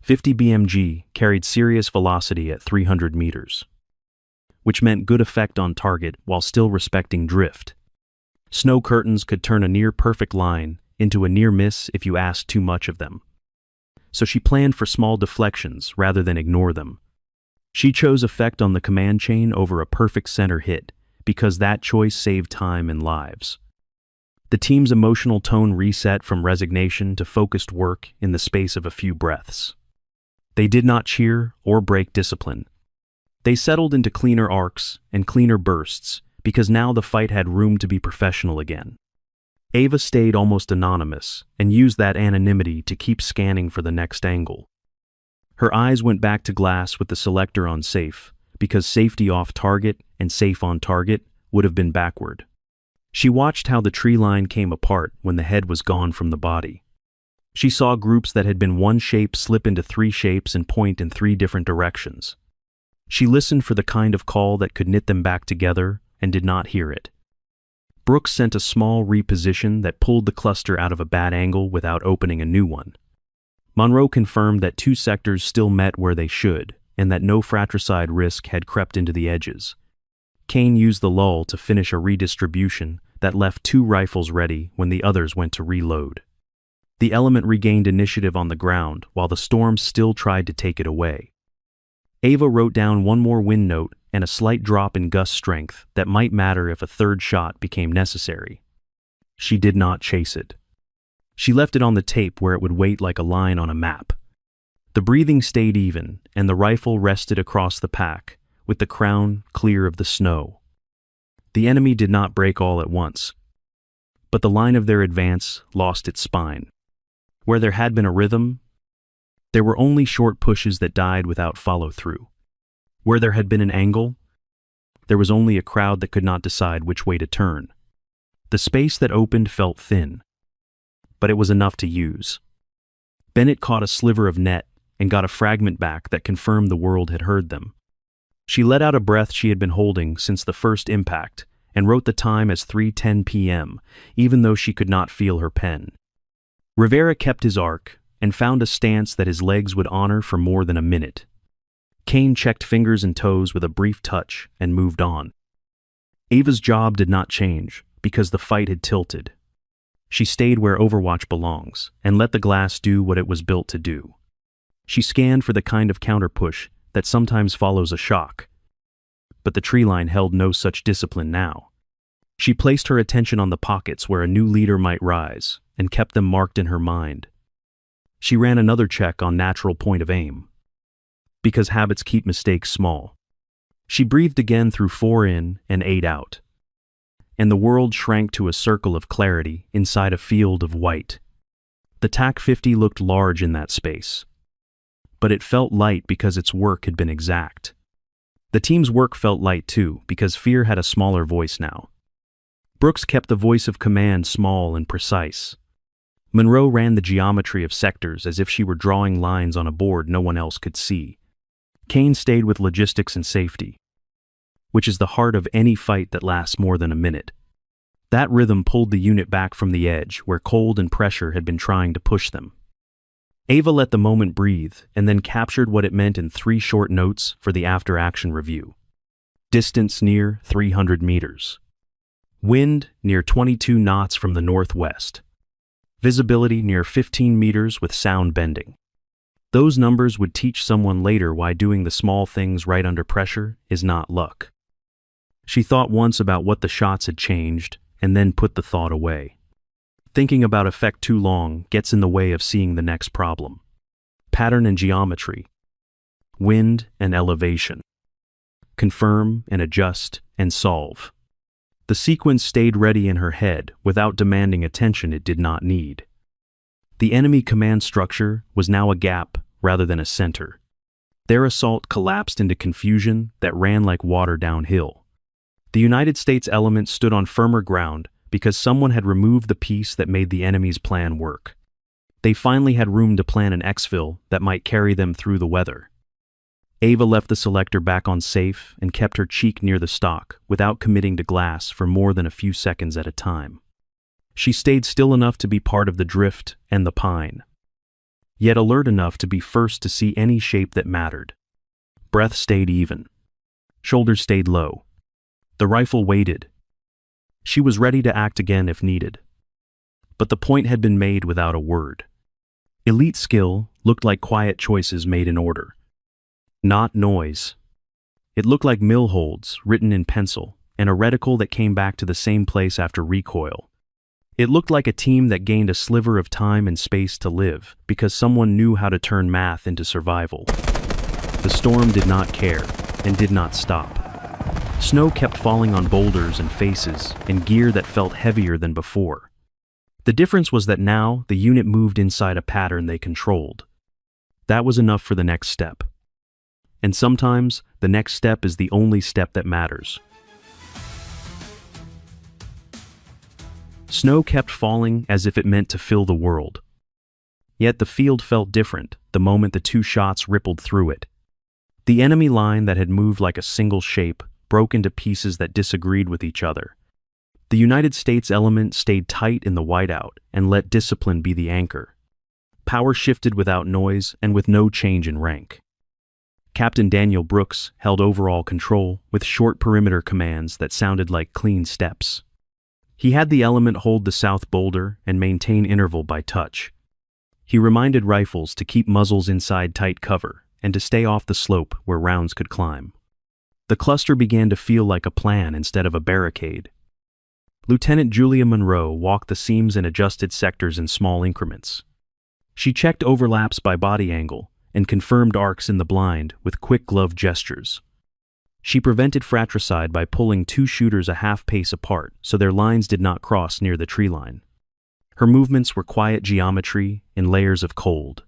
50 BMG carried serious velocity at 300 meters, which meant good effect on target while still respecting drift. Snow curtains could turn a near-perfect line into a near miss if you asked too much of them. So she planned for small deflections rather than ignore them. She chose effect on the command chain over a perfect center hit because that choice saved time and lives. The team's emotional tone reset from resignation to focused work in the space of a few breaths. They did not cheer or break discipline. They settled into cleaner arcs and cleaner bursts because now the fight had room to be professional again. Ava stayed almost anonymous and used that anonymity to keep scanning for the next angle. Her eyes went back to glass with the selector on safe because safety off target and safe on target would have been backward. She watched how the tree line came apart when the head was gone from the body. She saw groups that had been one shape slip into three shapes and point in three different directions. She listened for the kind of call that could knit them back together and did not hear it. Brooks sent a small reposition that pulled the cluster out of a bad angle without opening a new one. Monroe confirmed that two sectors still met where they should, and that no fratricide risk had crept into the edges. Kane used the lull to finish a redistribution that left two rifles ready when the others went to reload. The element regained initiative on the ground while the storm still tried to take it away. Ava wrote down one more wind note and a slight drop in gust strength that might matter if a third shot became necessary. She did not chase it. She left it on the tape where it would wait like a line on a map. The breathing stayed even, and the rifle rested across the pack, with the crown clear of the snow. The enemy did not break all at once, but the line of their advance lost its spine. Where there had been a rhythm, there were only short pushes that died without follow-through. Where there had been an angle, there was only a crowd that could not decide which way to turn. The space that opened felt thin, but it was enough to use. Bennett caught a sliver of net and got a fragment back that confirmed the world had heard them. She let out a breath she had been holding since the first impact and wrote the time as 3:10 p.m., even though she could not feel her pen. Rivera kept his arc and found a stance that his legs would honor for more than a minute. Kane checked fingers and toes with a brief touch and moved on. Ava's job did not change because the fight had tilted. She stayed where Overwatch belongs and let the glass do what it was built to do. She scanned for the kind of counterpush that sometimes follows a shock. But the tree line held no such discipline now. She placed her attention on the pockets where a new leader might rise and kept them marked in her mind. She ran another check on natural point of aim, because habits keep mistakes small. She breathed again through 4 in and 8 out. And the world shrank to a circle of clarity inside a field of white. The TAC-50 looked large in that space, but it felt light because its work had been exact. The team's work felt light too, because fear had a smaller voice now. Brooks kept the voice of command small and precise. Monroe ran the geometry of sectors as if she were drawing lines on a board no one else could see. Kane stayed with logistics and safety, which is the heart of any fight that lasts more than a minute. That rhythm pulled the unit back from the edge where cold and pressure had been trying to push them. Ava let the moment breathe and then captured what it meant in 3 short notes for the after-action review. Distance near 300 meters. Wind near 22 knots from the northwest. Visibility near 15 meters with sound bending. Those numbers would teach someone later why doing the small things right under pressure is not luck. She thought once about what the shots had changed and then put the thought away. Thinking about effect too long gets in the way of seeing the next problem. Pattern and geometry. Wind and elevation. Confirm and adjust and solve. The sequence stayed ready in her head without demanding attention it did not need. The enemy command structure was now a gap rather than a center. Their assault collapsed into confusion that ran like water downhill. The United States element stood on firmer ground because someone had removed the piece that made the enemy's plan work. They finally had room to plan an exfil that might carry them through the weather. Ava left the selector back on safe and kept her cheek near the stock without committing to glass for more than a few seconds at a time. She stayed still enough to be part of the drift and the pine, yet alert enough to be first to see any shape that mattered. Breath stayed even. Shoulders stayed low. The rifle waited. She was ready to act again if needed. But the point had been made without a word. Elite skill looked like quiet choices made in order. Not noise. It looked like mill holds written in pencil and a reticle that came back to the same place after recoil. It looked like a team that gained a sliver of time and space to live because someone knew how to turn math into survival. The storm did not care and did not stop. Snow kept falling on boulders and faces and gear that felt heavier than before. The difference was that now the unit moved inside a pattern they controlled. That was enough for the next step. And sometimes, the next step is the only step that matters. Snow kept falling as if it meant to fill the world. Yet the field felt different the moment the two shots rippled through it. The enemy line that had moved like a single shape broke into pieces that disagreed with each other. The United States element stayed tight in the whiteout and let discipline be the anchor. Power shifted without noise and with no change in rank. Captain Daniel Brooks held overall control with short perimeter commands that sounded like clean steps. He had the element hold the south boulder and maintain interval by touch. He reminded rifles to keep muzzles inside tight cover and to stay off the slope where rounds could climb. The cluster began to feel like a plan instead of a barricade. Lieutenant Julia Monroe walked the seams and adjusted sectors in small increments. She checked overlaps by body angle and confirmed arcs in the blind with quick glove gestures. She prevented fratricide by pulling two shooters a half pace apart so their lines did not cross near the tree line. Her movements were quiet geometry in layers of cold.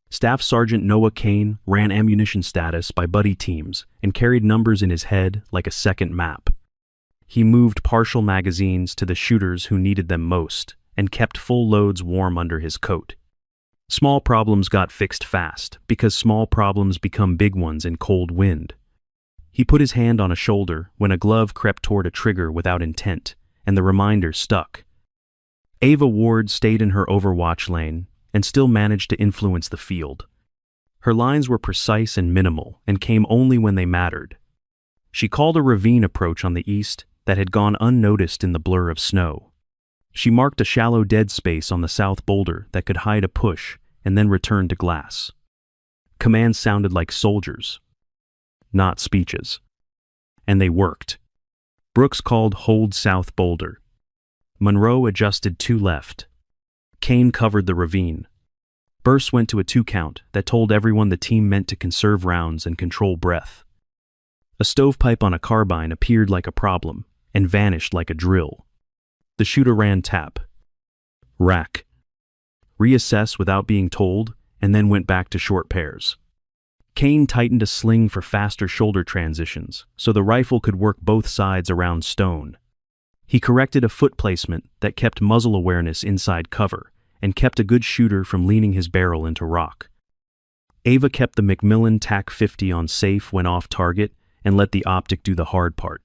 Staff Sergeant Noah Kane ran ammunition status by buddy teams and carried numbers in his head like a second map. He moved partial magazines to the shooters who needed them most and kept full loads warm under his coat. Small problems got fixed fast because small problems become big ones in cold wind. He put his hand on a shoulder when a glove crept toward a trigger without intent, and the reminder stuck. Ava Ward stayed in her Overwatch lane and still managed to influence the field. Her lines were precise and minimal and came only when they mattered. She called a ravine approach on the east that had gone unnoticed in the blur of snow. She marked a shallow dead space on the south boulder that could hide a push and then return to glass. Commands sounded like soldiers, not speeches. And they worked. Brooks called hold south boulder. Monroe adjusted 2 left. Kane covered the ravine. Burst went to a 2 count that told everyone the team meant to conserve rounds and control breath. A stovepipe on a carbine appeared like a problem and vanished like a drill. The shooter ran tap. Rack. Reassess without being told, and then went back to short pairs. Kane tightened a sling for faster shoulder transitions so the rifle could work both sides around stone. He corrected a foot placement that kept muzzle awareness inside cover and kept a good shooter from leaning his barrel into rock. Ava kept the Macmillan TAC-50 on safe when off target and let the optic do the hard part.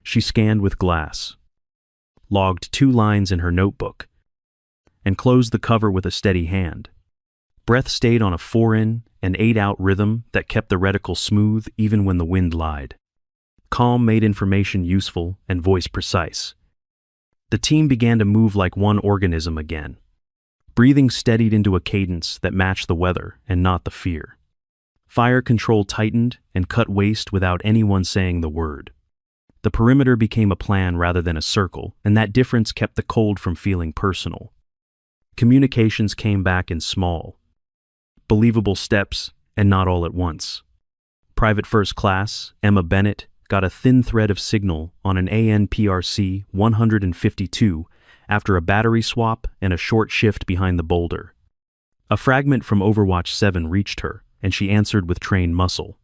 She scanned with glass, logged 2 lines in her notebook, and closed the cover with a steady hand. Breath stayed on a 4-in and 8-out rhythm that kept the reticle smooth even when the wind lied. Calm made information useful and voice precise. The team began to move like one organism again. Breathing steadied into a cadence that matched the weather and not the fear. Fire control tightened and cut waste without anyone saying the word. The perimeter became a plan rather than a circle, and that difference kept the cold from feeling personal. Communications came back in small, believable steps, and not all at once. Private First Class Emma Bennett got a thin thread of signal on an ANPRC 152 after a battery swap and a short shift behind the boulder. A fragment from Overwatch 7 reached her, and she answered with trained muscle.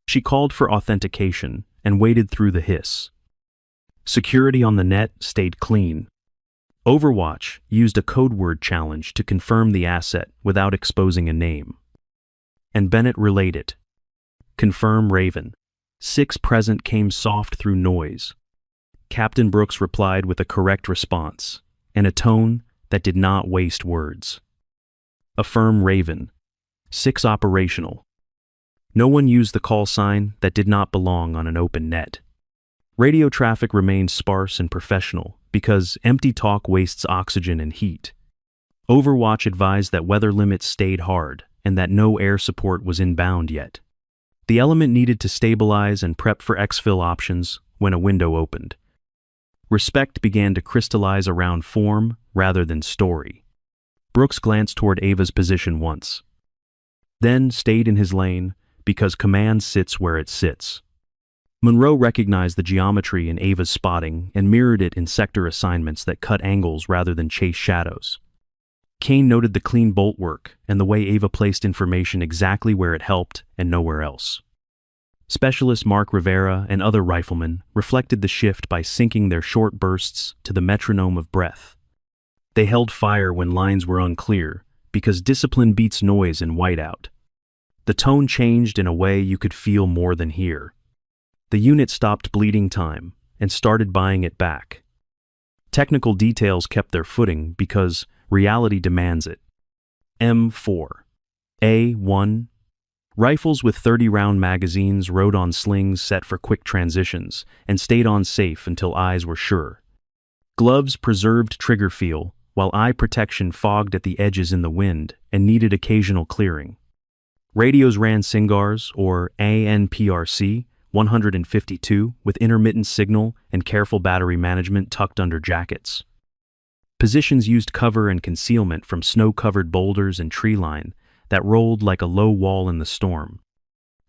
She called for authentication and waded through the hiss. Security on the net stayed clean. Overwatch used a code word challenge to confirm the asset without exposing a name. And Bennett relayed it. Confirm Raven. 6 present came soft through noise. Captain Brooks replied with a correct response, and a tone that did not waste words. Affirm Raven. 6 operational. No one used the call sign that did not belong on an open net. Radio traffic remained sparse and professional because empty talk wastes oxygen and heat. Overwatch advised that weather limits stayed hard and that no air support was inbound yet. The element needed to stabilize and prep for exfil options when a window opened. Respect began to crystallize around form rather than story. Brooks glanced toward Ava's position once, then stayed in his lane because command sits where it sits. Monroe recognized the geometry in Ava's spotting and mirrored it in sector assignments that cut angles rather than chase shadows. Kane noted the clean bolt work and the way Ava placed information exactly where it helped and nowhere else. Specialist Mark Rivera and other riflemen reflected the shift by syncing their short bursts to the metronome of breath. They held fire when lines were unclear, because discipline beats noise in Whiteout. The tone changed in a way you could feel more than hear. The unit stopped bleeding time and started buying it back. Technical details kept their footing because reality demands it. M4. A1. Rifles with 30-round magazines rode on slings set for quick transitions and stayed on safe until eyes were sure. Gloves preserved trigger feel, while eye protection fogged at the edges in the wind and needed occasional clearing. Radios ran SINGARs, or ANPRC, 152, with intermittent signal and careful battery management tucked under jackets. Positions used cover and concealment from snow-covered boulders and tree line that rolled like a low wall in the storm.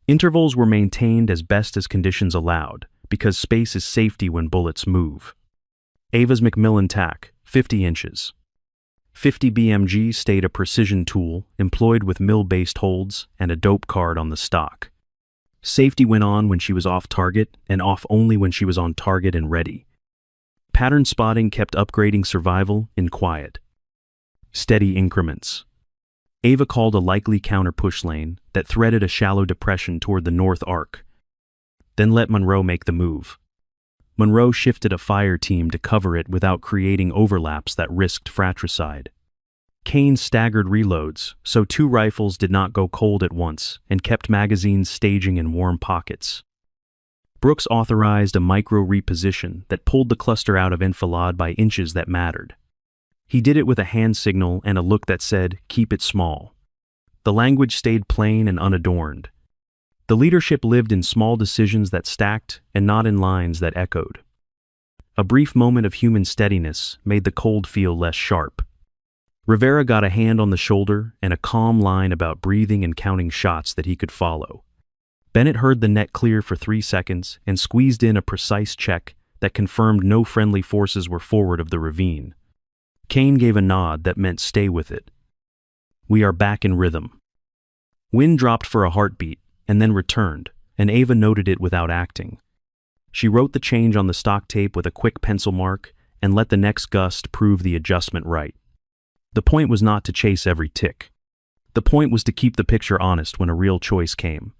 Intervals were maintained as best as conditions allowed, because space is safety when bullets move. Ava's Macmillan tack, 50 inches. 50 BMG stayed a precision tool, employed with mill-based holds and a dope card on the stock. Safety went on when she was off target, and off only when she was on target and ready. Pattern spotting kept upgrading survival in quiet. Steady increments. Ava called a likely counter-push lane that threaded a shallow depression toward the north arc. Then let Monroe make the move. Monroe shifted a fire team to cover it without creating overlaps that risked fratricide. Kane staggered reloads, so 2 rifles did not go cold at once and kept magazines staging in warm pockets. Brooks authorized a micro-reposition that pulled the cluster out of enfilade by inches that mattered. He did it with a hand signal and a look that said, "Keep it small." The language stayed plain and unadorned. The leadership lived in small decisions that stacked and not in lines that echoed. A brief moment of human steadiness made the cold feel less sharp. Rivera got a hand on the shoulder and a calm line about breathing and counting shots that he could follow. Bennett heard the net clear for 3 seconds and squeezed in a precise check that confirmed no friendly forces were forward of the ravine. Kane gave a nod that meant stay with it. We are back in rhythm. Wind dropped for a heartbeat and then returned, and Ava noted it without acting. She wrote the change on the stock tape with a quick pencil mark and let the next gust prove the adjustment right. The point was not to chase every tick. The point was to keep the picture honest when a real choice came.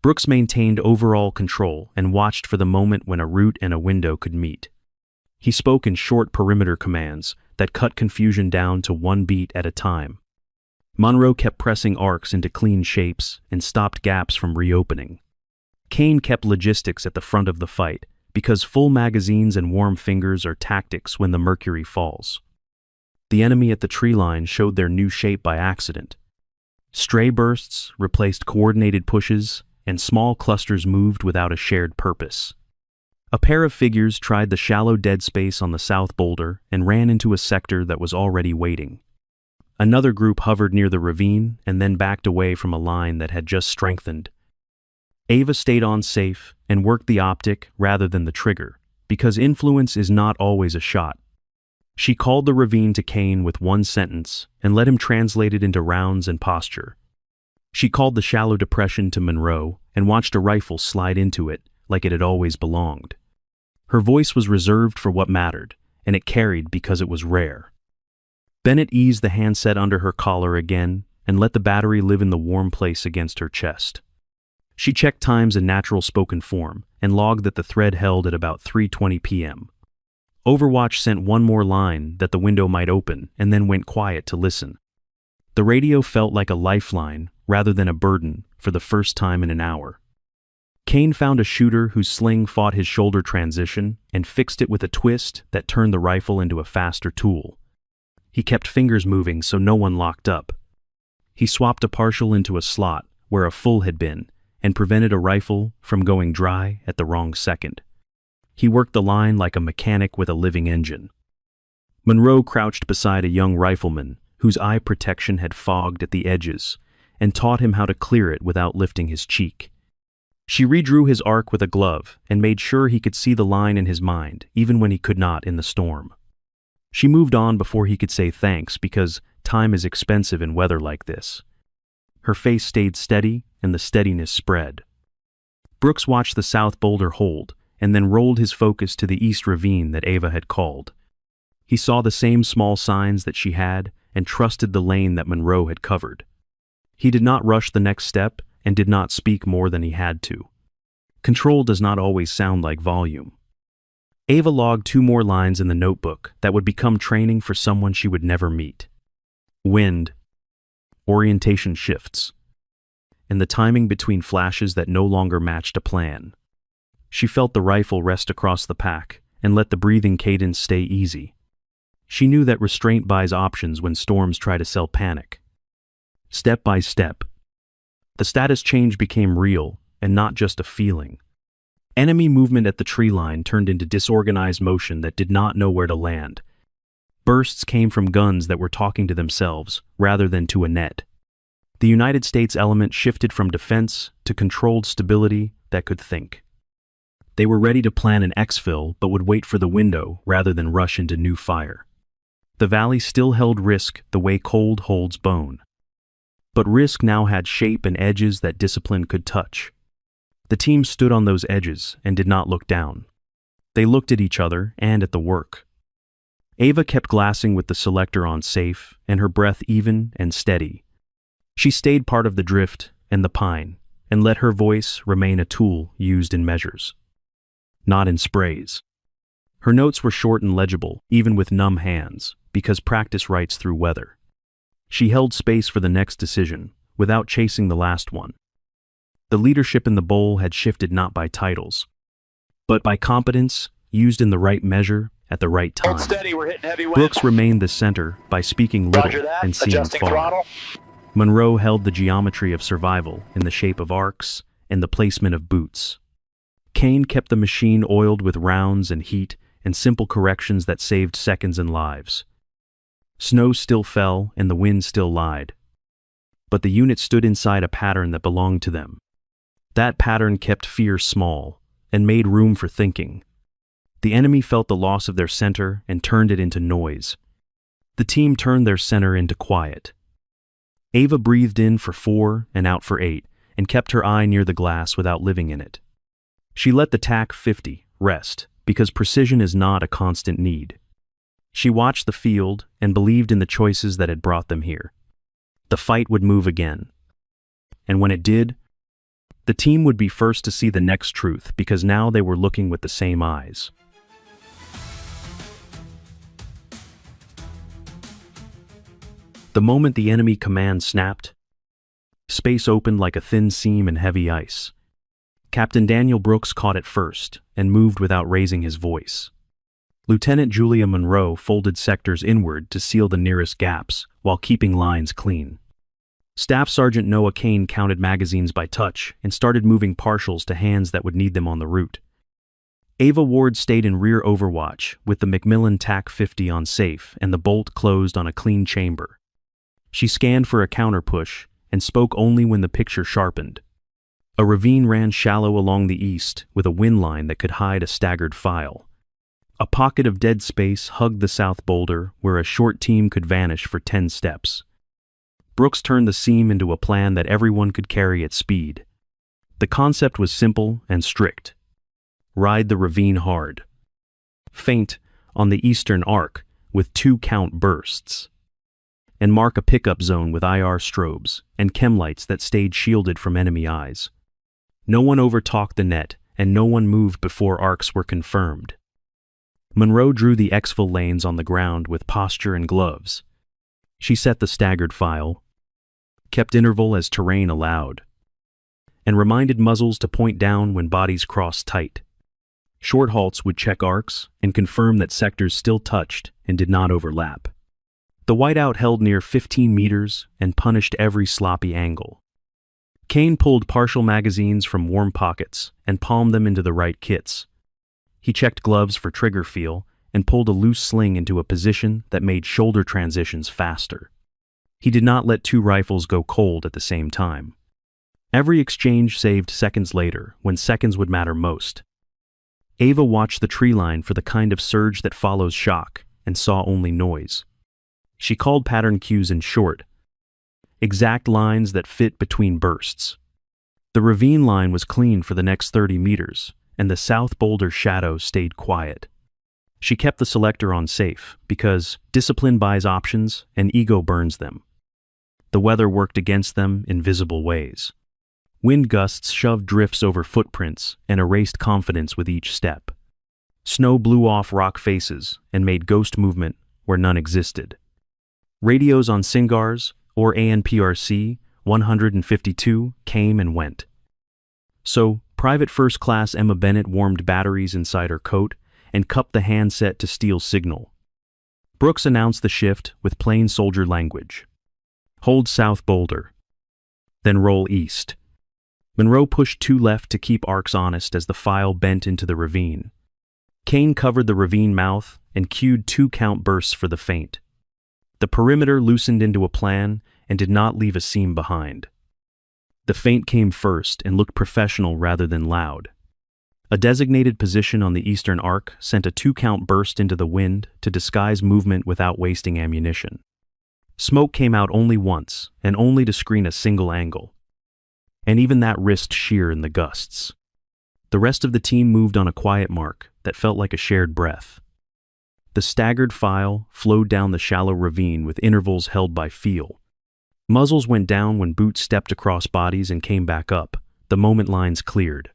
Brooks maintained overall control and watched for the moment when a route and a window could meet. He spoke in short perimeter commands that cut confusion down to 1 beat at a time. Monroe kept pressing arcs into clean shapes and stopped gaps from reopening. Kane kept logistics at the front of the fight, because full magazines and warm fingers are tactics when the mercury falls. The enemy at the tree line showed their new shape by accident. Stray bursts replaced coordinated pushes, and small clusters moved without a shared purpose. A pair of figures tried the shallow dead space on the south boulder and ran into a sector that was already waiting. Another group hovered near the ravine and then backed away from a line that had just strengthened. Ava stayed on safe and worked the optic rather than the trigger, because influence is not always a shot. She called the ravine to Kane with 1 sentence and let him translate it into rounds and posture. She called the shallow depression to Monroe and watched a rifle slide into it like it had always belonged. Her voice was reserved for what mattered, and it carried because it was rare. Bennett eased the handset under her collar again and let the battery live in the warm place against her chest. She checked times in natural spoken form and logged that the thread held at about 3:20 p.m. Overwatch sent 1 more line that the window might open and then went quiet to listen. The radio felt like a lifeline rather than a burden for the first time in an hour. Kane found a shooter whose sling fought his shoulder transition and fixed it with a twist that turned the rifle into a faster tool. He kept fingers moving so no one locked up. He swapped a partial into a slot where a full had been and prevented a rifle from going dry at the wrong second. He worked the line like a mechanic with a living engine. Monroe crouched beside a young rifleman whose eye protection had fogged at the edges and taught him how to clear it without lifting his cheek. She redrew his arc with a glove and made sure he could see the line in his mind, even when he could not in the storm. She moved on before he could say thanks because time is expensive in weather like this. Her face stayed steady and the steadiness spread. Brooks watched the south boulder hold and then rolled his focus to the east ravine that Ava had called. He saw the same small signs that she had and trusted the lane that Monroe had covered. He did not rush the next step and did not speak more than he had to. Control does not always sound like volume. Ava logged 2 more lines in the notebook that would become training for someone she would never meet. Wind, orientation shifts, and the timing between flashes that no longer matched a plan. She felt the rifle rest across the pack and let the breathing cadence stay easy. She knew that restraint buys options when storms try to sell panic. Step by step, the status change became real and not just a feeling. Enemy movement at the tree line turned into disorganized motion that did not know where to land. Bursts came from guns that were talking to themselves rather than to a net. The United States element shifted from defense to controlled stability that could think. They were ready to plan an exfil but would wait for the window rather than rush into new fire. The valley still held risk the way cold holds bone. But risk now had shape and edges that discipline could touch. The team stood on those edges and did not look down. They looked at each other and at the work. Ava kept glassing with the selector on safe and her breath even and steady. She stayed part of the drift and the pine and let her voice remain a tool used in measures, not in sprays. Her notes were short and legible, even with numb hands, because practice writes through weather. She held space for the next decision, without chasing the last one. The leadership in the bowl had shifted not by titles, but by competence used in the right measure at the right time. Hold steady, we're hitting heavy wind. Brooks remained the center by speaking little and seeing Adjusting far. throttle. Monroe held the geometry of survival in the shape of arcs and the placement of boots. Kane kept the machine oiled with rounds and heat and simple corrections that saved seconds and lives. Snow still fell and the wind still lied. But the unit stood inside a pattern that belonged to them. That pattern kept fear small and made room for thinking. The enemy felt the loss of their center and turned it into noise. The team turned their center into quiet. Ava breathed in for 4 and out for 8 and kept her eye near the glass without living in it. She let the TAC 50 rest because precision is not a constant need. She watched the field and believed in the choices that had brought them here. The fight would move again. And when it did, the team would be first to see the next truth because now they were looking with the same eyes. The moment the enemy command snapped, space opened like a thin seam in heavy ice. Captain Daniel Brooks caught it first and moved without raising his voice. Lieutenant Julia Monroe folded sectors inward to seal the nearest gaps while keeping lines clean. Staff Sergeant Noah Kane counted magazines by touch and started moving partials to hands that would need them on the route. Ava Ward stayed in rear Overwatch with the Macmillan TAC 50 on safe and the bolt closed on a clean chamber. She scanned for a counter-push and spoke only when the picture sharpened. A ravine ran shallow along the east with a wind line that could hide a staggered file. A pocket of dead space hugged the south boulder where a short team could vanish for 10 steps. Brooks turned the seam into a plan that everyone could carry at speed. The concept was simple and strict. Ride the ravine hard. Feint on the eastern arc with 2-count bursts. And mark a pickup zone with IR strobes and chem lights that stayed shielded from enemy eyes. No one overtalked the net and no one moved before arcs were confirmed. Monroe drew the exfil lanes on the ground with posture and gloves. She set the staggered file, kept interval as terrain allowed, and reminded muzzles to point down when bodies crossed tight. Short halts would check arcs and confirm that sectors still touched and did not overlap. The Whiteout held near 15 meters and punished every sloppy angle. Kane pulled partial magazines from warm pockets and palmed them into the right kits. He checked gloves for trigger feel and pulled a loose sling into a position that made shoulder transitions faster. He did not let 2 rifles go cold at the same time. Every exchange saved seconds later, when seconds would matter most. Ava watched the tree line for the kind of surge that follows shock and saw only noise. She called pattern cues in short, exact lines that fit between bursts. The ravine line was clean for the next 30 meters, and the south boulder shadow stayed quiet. She kept the selector on safe because discipline buys options and ego burns them. The weather worked against them in visible ways. Wind gusts shoved drifts over footprints and erased confidence with each step. Snow blew off rock faces and made ghost movement where none existed. Radios on Singars, or ANPRC 152, came and went. So, Private First Class Emma Bennett warmed batteries inside her coat and cupped the handset to steal signal. Brooks announced the shift with plain soldier language. Hold South Boulder. Then roll east. Monroe pushed 2 left to keep arcs honest as the file bent into the ravine. Kane covered the ravine mouth and cued 2-count bursts for the feint. The perimeter loosened into a plan and did not leave a seam behind. The feint came first and looked professional rather than loud. A designated position on the eastern arc sent a 2-count burst into the wind to disguise movement without wasting ammunition. Smoke came out only once, and only to screen a single angle. And even that risked sheer in the gusts. The rest of the team moved on a quiet mark that felt like a shared breath. The staggered file flowed down the shallow ravine with intervals held by feel. Muzzles went down when boots stepped across bodies and came back up, the moment lines cleared.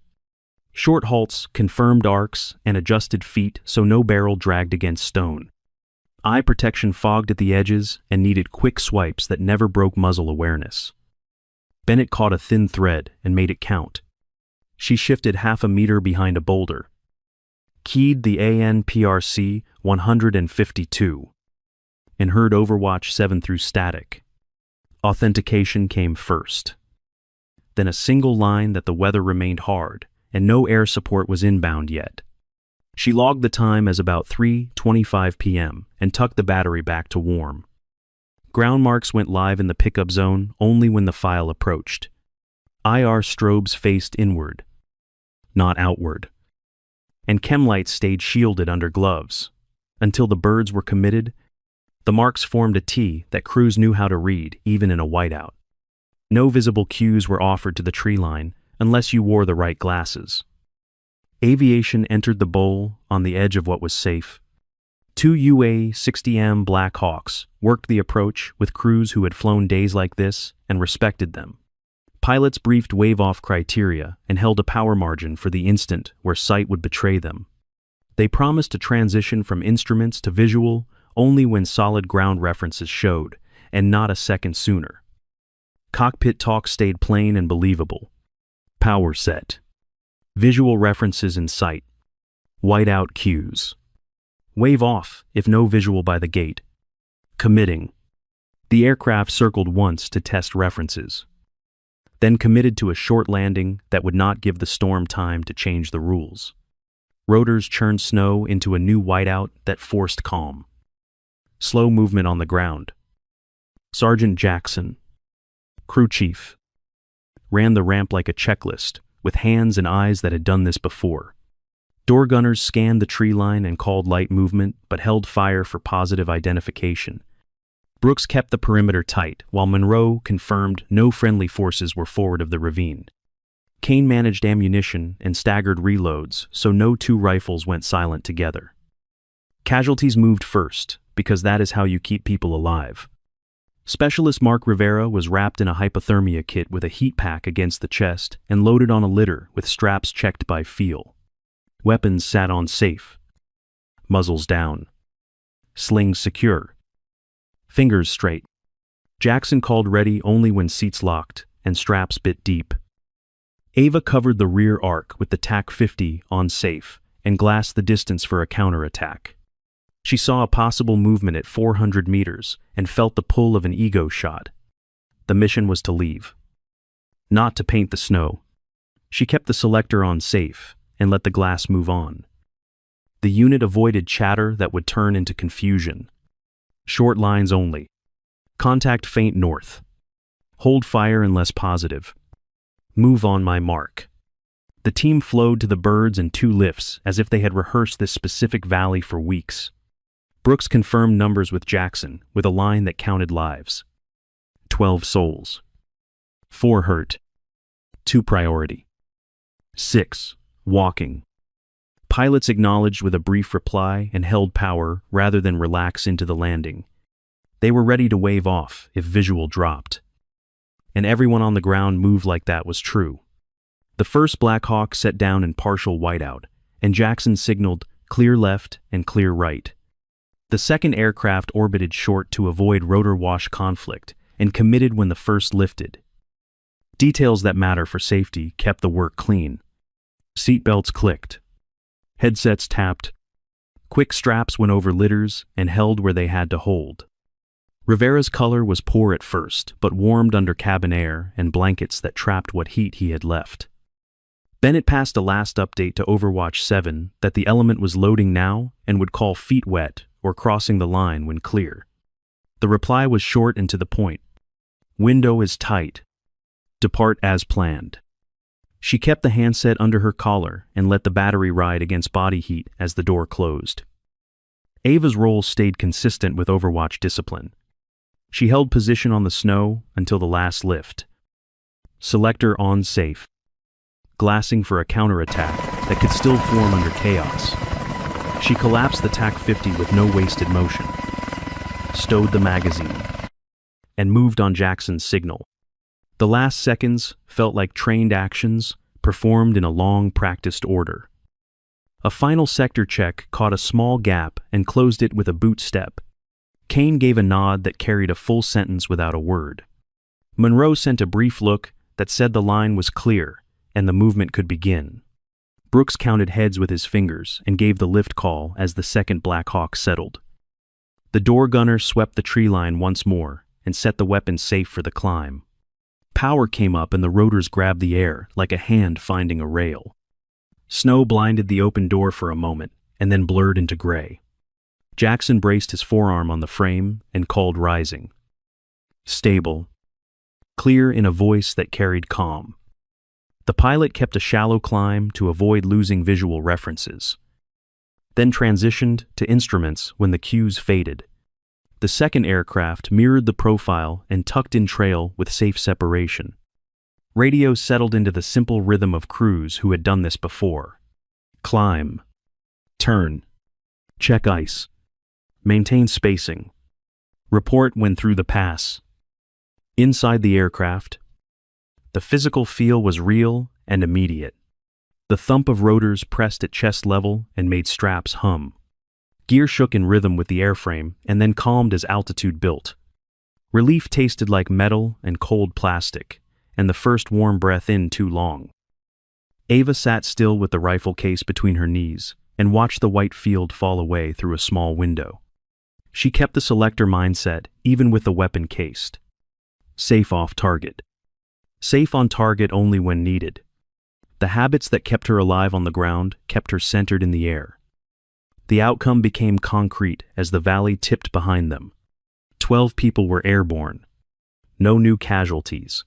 Short halts confirmed arcs and adjusted feet so no barrel dragged against stone. Eye protection fogged at the edges and needed quick swipes that never broke muzzle awareness. Bennett caught a thin thread and made it count. She shifted half a meter behind a boulder. Keyed the ANPRC 152 and heard Overwatch 7 through static. Authentication came first. Then a single line that the weather remained hard and no air support was inbound yet. She logged the time as about 3:25 p.m. and tucked the battery back to warm. Ground marks went live in the pickup zone only when the file approached. IR strobes faced inward, not outward. And chem lights stayed shielded under gloves. Until the birds were committed, the marks formed a T that crews knew how to read even in a whiteout. No visible cues were offered to the tree line unless you wore the right glasses. Aviation entered the bowl on the edge of what was safe. 2 UA-60M Black Hawks worked the approach with crews who had flown days like this and respected them. Pilots briefed wave-off criteria and held a power margin for the instant where sight would betray them. They promised to transition from instruments to visual only when solid ground references showed, and not a second sooner. Cockpit talk stayed plain and believable. Power set. Visual references in sight. Whiteout cues. Wave off if no visual by the gate. Committing. The aircraft circled once to test references. Then committed to a short landing that would not give the storm time to change the rules. Rotors churned snow into a new whiteout that forced calm. Slow movement on the ground. Sergeant Jackson, crew chief, ran the ramp like a checklist, with hands and eyes that had done this before. Door gunners scanned the tree line and called light movement, but held fire for positive identification. Brooks kept the perimeter tight, while Monroe confirmed no friendly forces were forward of the ravine. Kane managed ammunition and staggered reloads, so no 2 rifles went silent together. Casualties moved first, because that is how you keep people alive. Specialist Mark Rivera was wrapped in a hypothermia kit with a heat pack against the chest and loaded on a litter with straps checked by feel. Weapons sat on safe. Muzzles down. Slings secure. Fingers straight. Jackson called ready only when seats locked and straps bit deep. Ava covered the rear arc with the TAC-50 on safe and glassed the distance for a counterattack. She saw a possible movement at 400 meters and felt the pull of an ego shot. The mission was to leave. Not to paint the snow. She kept the selector on safe and let the glass move on. The unit avoided chatter that would turn into confusion. Short lines only. Contact faint north. Hold fire unless positive. Move on my mark. The team flowed to the birds in 2 lifts as if they had rehearsed this specific valley for weeks. Brooks confirmed numbers with Jackson with a line that counted lives. 12 souls. 4 hurt. 2 priority. 6 walking. Pilots acknowledged with a brief reply and held power rather than relax into the landing. They were ready to wave off if visual dropped. And everyone on the ground moved like that was true. The first Black Hawk set down in partial whiteout, and Jackson signaled clear left and clear right. The second aircraft orbited short to avoid rotor wash conflict and committed when the first lifted. Details that matter for safety kept the work clean. Seatbelts clicked. Headsets tapped. Quick straps went over litters and held where they had to hold. Rivera's color was poor at first, but warmed under cabin air and blankets that trapped what heat he had left. Bennett passed a last update to Overwatch 7 that the element was loading now and would call feet wet or crossing the line when clear. The reply was short and to the point. Window is tight. Depart as planned. She kept the handset under her collar and let the battery ride against body heat as the door closed. Ava's role stayed consistent with Overwatch discipline. She held position on the snow until the last lift. Selector on safe. Glassing for a counterattack that could still form under chaos. She collapsed the TAC-50 with no wasted motion, stowed the magazine, and moved on Jackson's signal. The last seconds felt like trained actions performed in a long practiced order. A final sector check caught a small gap and closed it with a boot step. Kane gave a nod that carried a full sentence without a word. Monroe sent a brief look that said the line was clear and the movement could begin. Brooks counted heads with his fingers and gave the lift call as the second Black Hawk settled. The door gunner swept the tree line once more and set the weapon safe for the climb. Power came up and the rotors grabbed the air like a hand finding a rail. Snow blinded the open door for a moment and then blurred into gray. Jackson braced his forearm on the frame and called rising. Stable. Clear in a voice that carried calm. The pilot kept a shallow climb to avoid losing visual references, then transitioned to instruments when the cues faded. The second aircraft mirrored the profile and tucked in trail with safe separation. Radio settled into the simple rhythm of crews who had done this before. Climb. Turn. Check ice. Maintain spacing. Report when through the pass. Inside the aircraft, the physical feel was real and immediate. The thump of rotors pressed at chest level and made straps hum. Gear shook in rhythm with the airframe and then calmed as altitude built. Relief tasted like metal and cold plastic, and the first warm breath in too long. Ava sat still with the rifle case between her knees and watched the white field fall away through a small window. She kept the selector mindset even with the weapon cased. Safe off target. Safe on target only when needed. The habits that kept her alive on the ground kept her centered in the air. The outcome became concrete as the valley tipped behind them. 12 people were airborne. No new casualties.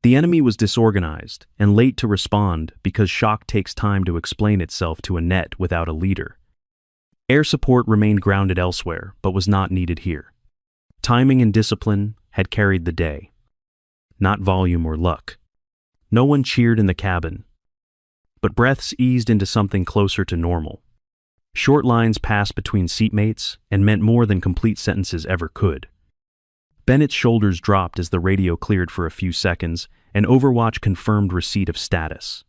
The enemy was disorganized and late to respond because shock takes time to explain itself to a net without a leader. Air support remained grounded elsewhere, but was not needed here. Timing and discipline had carried the day. Not volume or luck. No one cheered in the cabin. But breaths eased into something closer to normal. Short lines passed between seatmates and meant more than complete sentences ever could. Bennett's shoulders dropped as the radio cleared for a few seconds, and Overwatch confirmed receipt of status.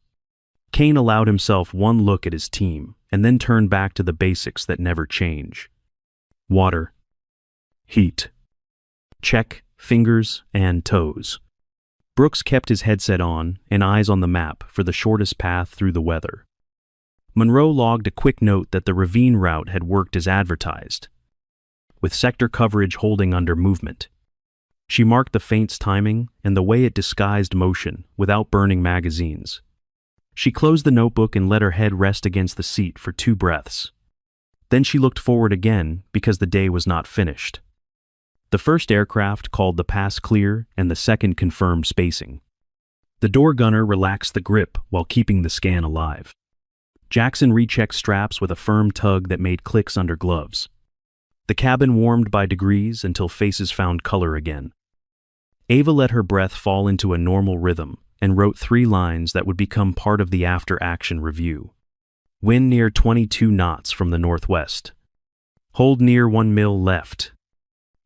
Kane allowed himself one look at his team, and then turned back to the basics that never change. Water. Heat. Check, fingers, and toes. Brooks kept his headset on and eyes on the map for the shortest path through the weather. Monroe logged a quick note that the ravine route had worked as advertised, with sector coverage holding under movement. She marked the feint's timing and the way it disguised motion without burning magazines. She closed the notebook and let her head rest against the seat for 2 breaths. Then she looked forward again because the day was not finished. The first aircraft called the pass clear and the second confirmed spacing. The door gunner relaxed the grip while keeping the scan alive. Jackson rechecked straps with a firm tug that made clicks under gloves. The cabin warmed by degrees until faces found color again. Ava let her breath fall into a normal rhythm and wrote 3 lines that would become part of the after-action review. Wind near 22 knots from the northwest. Hold near 1 mil left.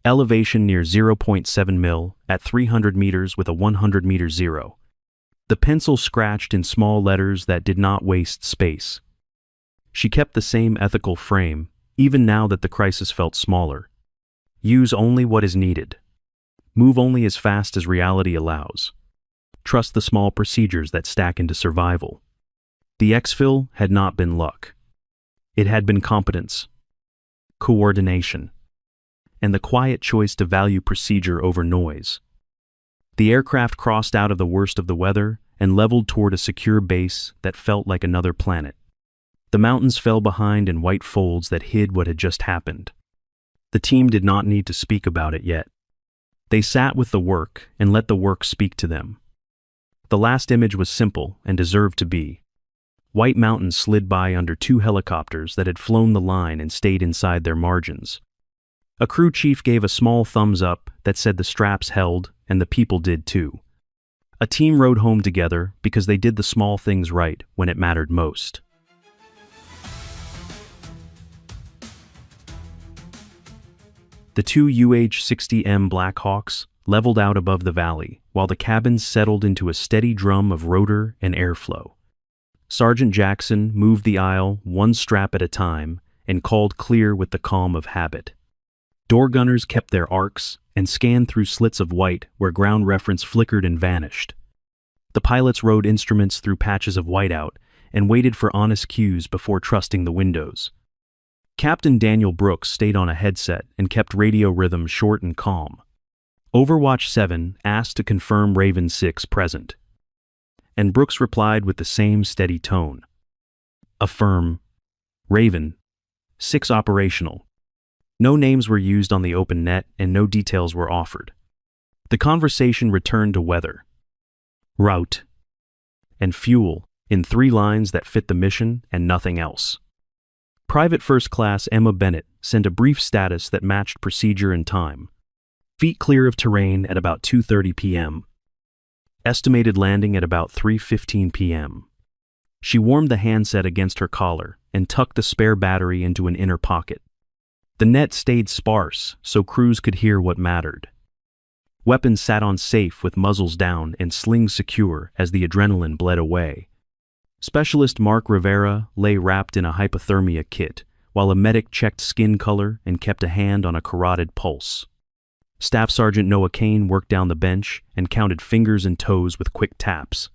Elevation near 0.7 mil at 300 meters with a 100 meter zero. The pencil scratched in small letters that did not waste space. She kept the same ethical frame, even now that the crisis felt smaller. Use only what is needed. Move only as fast as reality allows. Trust the small procedures that stack into survival. The exfil had not been luck. It had been competence, coordination, and the quiet choice to value procedure over noise. The aircraft crossed out of the worst of the weather and leveled toward a secure base that felt like another planet. The mountains fell behind in white folds that hid what had just happened. The team did not need to speak about it yet. They sat with the work and let the work speak to them. The last image was simple and deserved to be. White mountains slid by under 2 helicopters that had flown the line and stayed inside their margins. A crew chief gave a small thumbs up that said the straps held and the people did too. A team rode home together because they did the small things right when it mattered most. The 2 UH-60M Blackhawks leveled out above the valley, while the cabins settled into a steady drum of rotor and airflow. Sergeant Jackson moved the aisle 1 strap at a time and called clear with the calm of habit. Door gunners kept their arcs and scanned through slits of white where ground reference flickered and vanished. The pilots rode instruments through patches of whiteout and waited for honest cues before trusting the windows. Captain Daniel Brooks stayed on a headset and kept radio rhythm short and calm. Overwatch 7 asked to confirm Raven 6 present, and Brooks replied with the same steady tone. Affirm. Raven 6 operational. No names were used on the open net and no details were offered. The conversation returned to weather, route, and fuel in 3 lines that fit the mission and nothing else. Private First Class Emma Bennett sent a brief status that matched procedure and time. Feet clear of terrain at about 2:30 p.m. Estimated landing at about 3:15 p.m. She warmed the handset against her collar and tucked the spare battery into an inner pocket. The net stayed sparse so crews could hear what mattered. Weapons sat on safe with muzzles down and slings secure as the adrenaline bled away. Specialist Mark Rivera lay wrapped in a hypothermia kit, while a medic checked skin color and kept a hand on a carotid pulse. Staff Sergeant Noah Kane worked down the bench and counted fingers and toes with quick taps.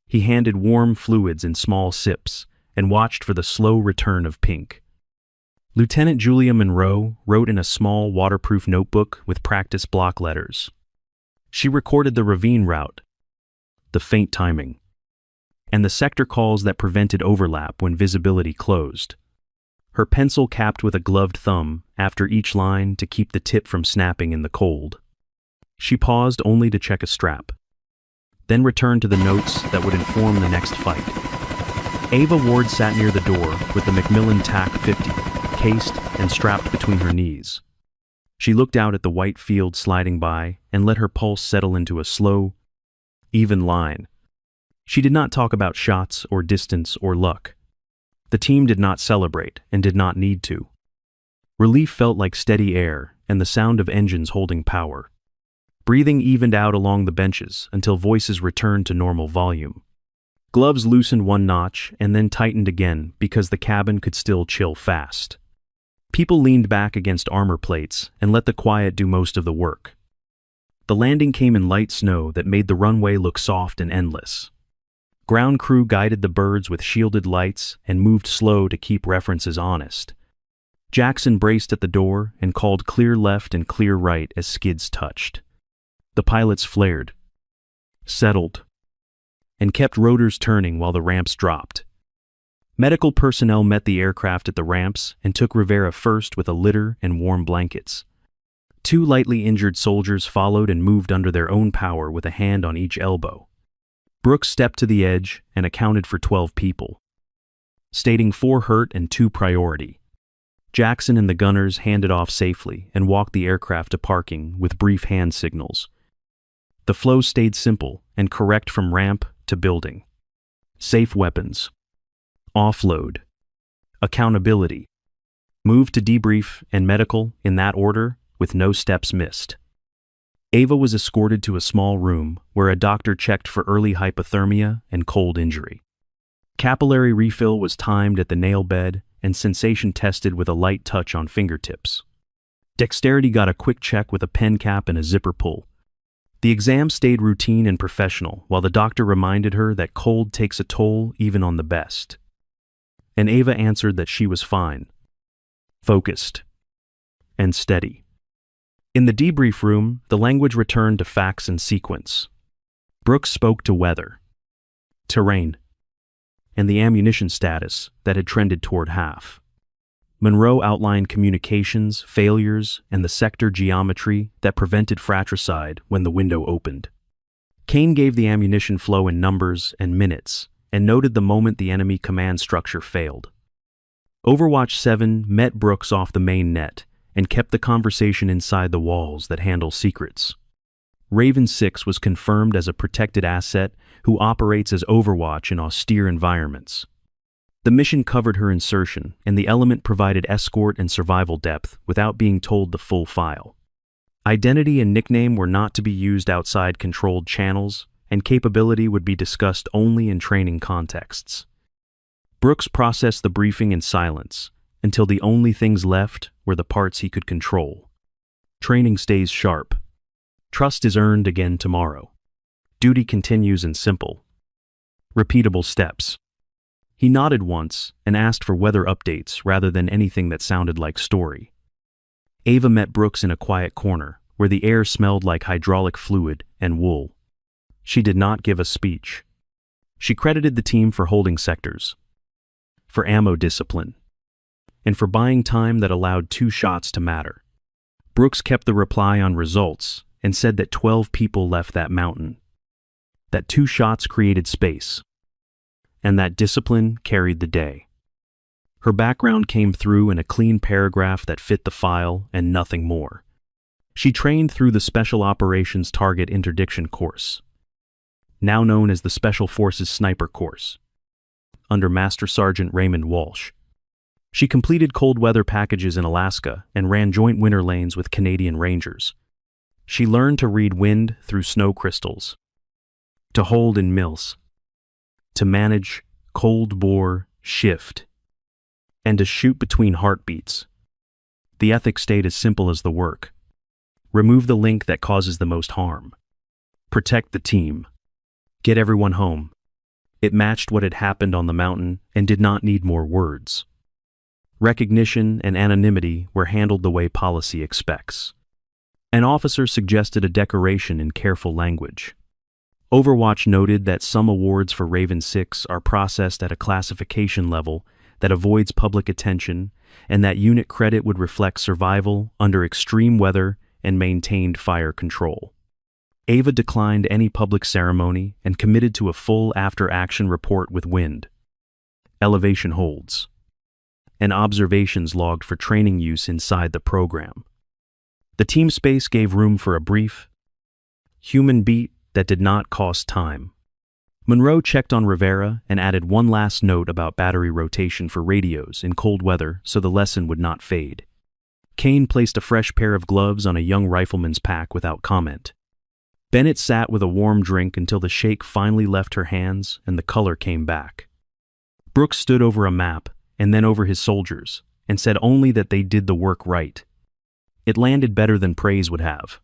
He handed warm fluids in small sips and watched for the slow return of pink. Lieutenant Julia Monroe wrote in a small waterproof notebook with practice block letters. She recorded the ravine route, the faint timing, and the sector calls that prevented overlap when visibility closed. Her pencil capped with a gloved thumb after each line to keep the tip from snapping in the cold. She paused only to check a strap, then returned to the notes that would inform the next fight. Ava Ward sat near the door with the Macmillan TAC 50, cased and strapped between her knees. She looked out at the white field sliding by and let her pulse settle into a slow, even line. She did not talk about shots or distance or luck. The team did not celebrate and did not need to. Relief felt like steady air and the sound of engines holding power. Breathing evened out along the benches until voices returned to normal volume. Gloves loosened 1 notch and then tightened again because the cabin could still chill fast. People leaned back against armor plates and let the quiet do most of the work. The landing came in light snow that made the runway look soft and endless. Ground crew guided the birds with shielded lights and moved slow to keep references honest. Jackson braced at the door and called clear left and clear right as skids touched. The pilots flared, settled, and kept rotors turning while the ramps dropped. Medical personnel met the aircraft at the ramps and took Rivera first with a litter and warm blankets. 2 lightly injured soldiers followed and moved under their own power with a hand on each elbow. Brooks stepped to the edge and accounted for 12 people, stating 4 hurt and 2 priority. Jackson and the gunners handed off safely and walked the aircraft to parking with brief hand signals. The flow stayed simple and correct from ramp to building. Safe weapons. offload, accountability, move to debrief and medical in that order with no steps missed. Ava was escorted to a small room where a doctor checked for early hypothermia and cold injury. Capillary refill was timed at the nail bed and sensation tested with a light touch on fingertips. Dexterity got a quick check with a pen cap and a zipper pull. The exam stayed routine and professional while the doctor reminded her that cold takes a toll even on the best. And Ava answered that she was fine, focused, and steady. In the debrief room, the language returned to facts and sequence. Brooks spoke to weather, terrain, and the ammunition status that had trended toward half. Monroe outlined communications, failures, and the sector geometry that prevented fratricide when the window opened. Kane gave the ammunition flow in numbers and minutes, and noted the moment the enemy command structure failed. Overwatch 7 met Brooks off the main net and kept the conversation inside the walls that handle secrets. Raven 6 was confirmed as a protected asset who operates as Overwatch in austere environments. The mission covered her insertion, and the element provided escort and survival depth without being told the full file. Identity and nickname were not to be used outside controlled channels, and capability would be discussed only in training contexts. Brooks processed the briefing in silence, until the only things left were the parts he could control. Training stays sharp. Trust is earned again tomorrow. Duty continues in simple, repeatable steps. He nodded once and asked for weather updates rather than anything that sounded like story. Ava met Brooks in a quiet corner, where the air smelled like hydraulic fluid and wool. She did not give a speech. She credited the team for holding sectors, for ammo discipline, and for buying time that allowed 2 shots to matter. Brooks kept the reply on results and said that 12 people left that mountain, that 2 shots created space, and that discipline carried the day. Her background came through in a clean paragraph that fit the file and nothing more. She trained through the Special Operations Target Interdiction course, now known as the Special Forces Sniper course, under Master Sergeant Raymond Walsh. She completed cold weather packages in Alaska and ran joint winter lanes with Canadian Rangers. She learned to read wind through snow crystals, to hold in mills, to manage cold bore shift, and to shoot between heartbeats. The ethic stayed as simple as the work. Remove the link that causes the most harm. Protect the team. Get everyone home. It matched what had happened on the mountain and did not need more words. Recognition and anonymity were handled the way policy expects. An officer suggested a decoration in careful language. Overwatch noted that some awards for Raven 6 are processed at a classification level that avoids public attention, and that unit credit would reflect survival under extreme weather and maintained fire control. Ava declined any public ceremony and committed to a full after-action report with wind, elevation holds, and observations logged for training use inside the program. The team space gave room for a brief, human beat that did not cost time. Monroe checked on Rivera and added one last note about battery rotation for radios in cold weather so the lesson would not fade. Kane placed a fresh pair of gloves on a young rifleman's pack without comment. Bennett sat with a warm drink until the shake finally left her hands and the color came back. Brooks stood over a map and then over his soldiers and said only that they did the work right. It landed better than praise would have.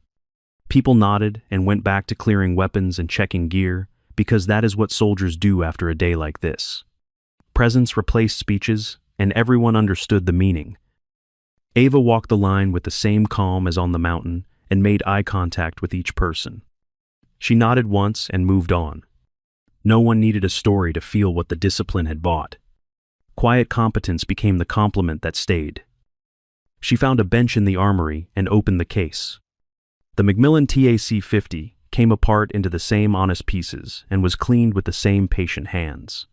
People nodded and went back to clearing weapons and checking gear, because that is what soldiers do after a day like this. Presence replaced speeches, and everyone understood the meaning. Ava walked the line with the same calm as on the mountain and made eye contact with each person. She nodded once and moved on. No one needed a story to feel what the discipline had bought. Quiet competence became the compliment that stayed. She found a bench in the armory and opened the case. The Macmillan TAC-50 came apart into the same honest pieces and was cleaned with the same patient hands.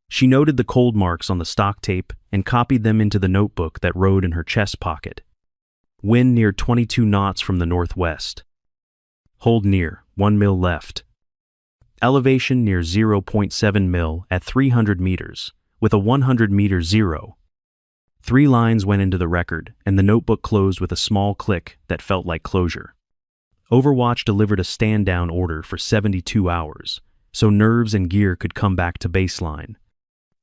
She noted the cold marks on the stock tape and copied them into the notebook that rode in her chest pocket. Wind near 22 knots from the northwest. Hold near, 1 mil left. Elevation near 0.7 mil at 300 meters, with a 100-meter zero. 3 lines went into the record, and the notebook closed with a small click that felt like closure. Overwatch delivered a stand-down order for 72 hours, so nerves and gear could come back to baseline.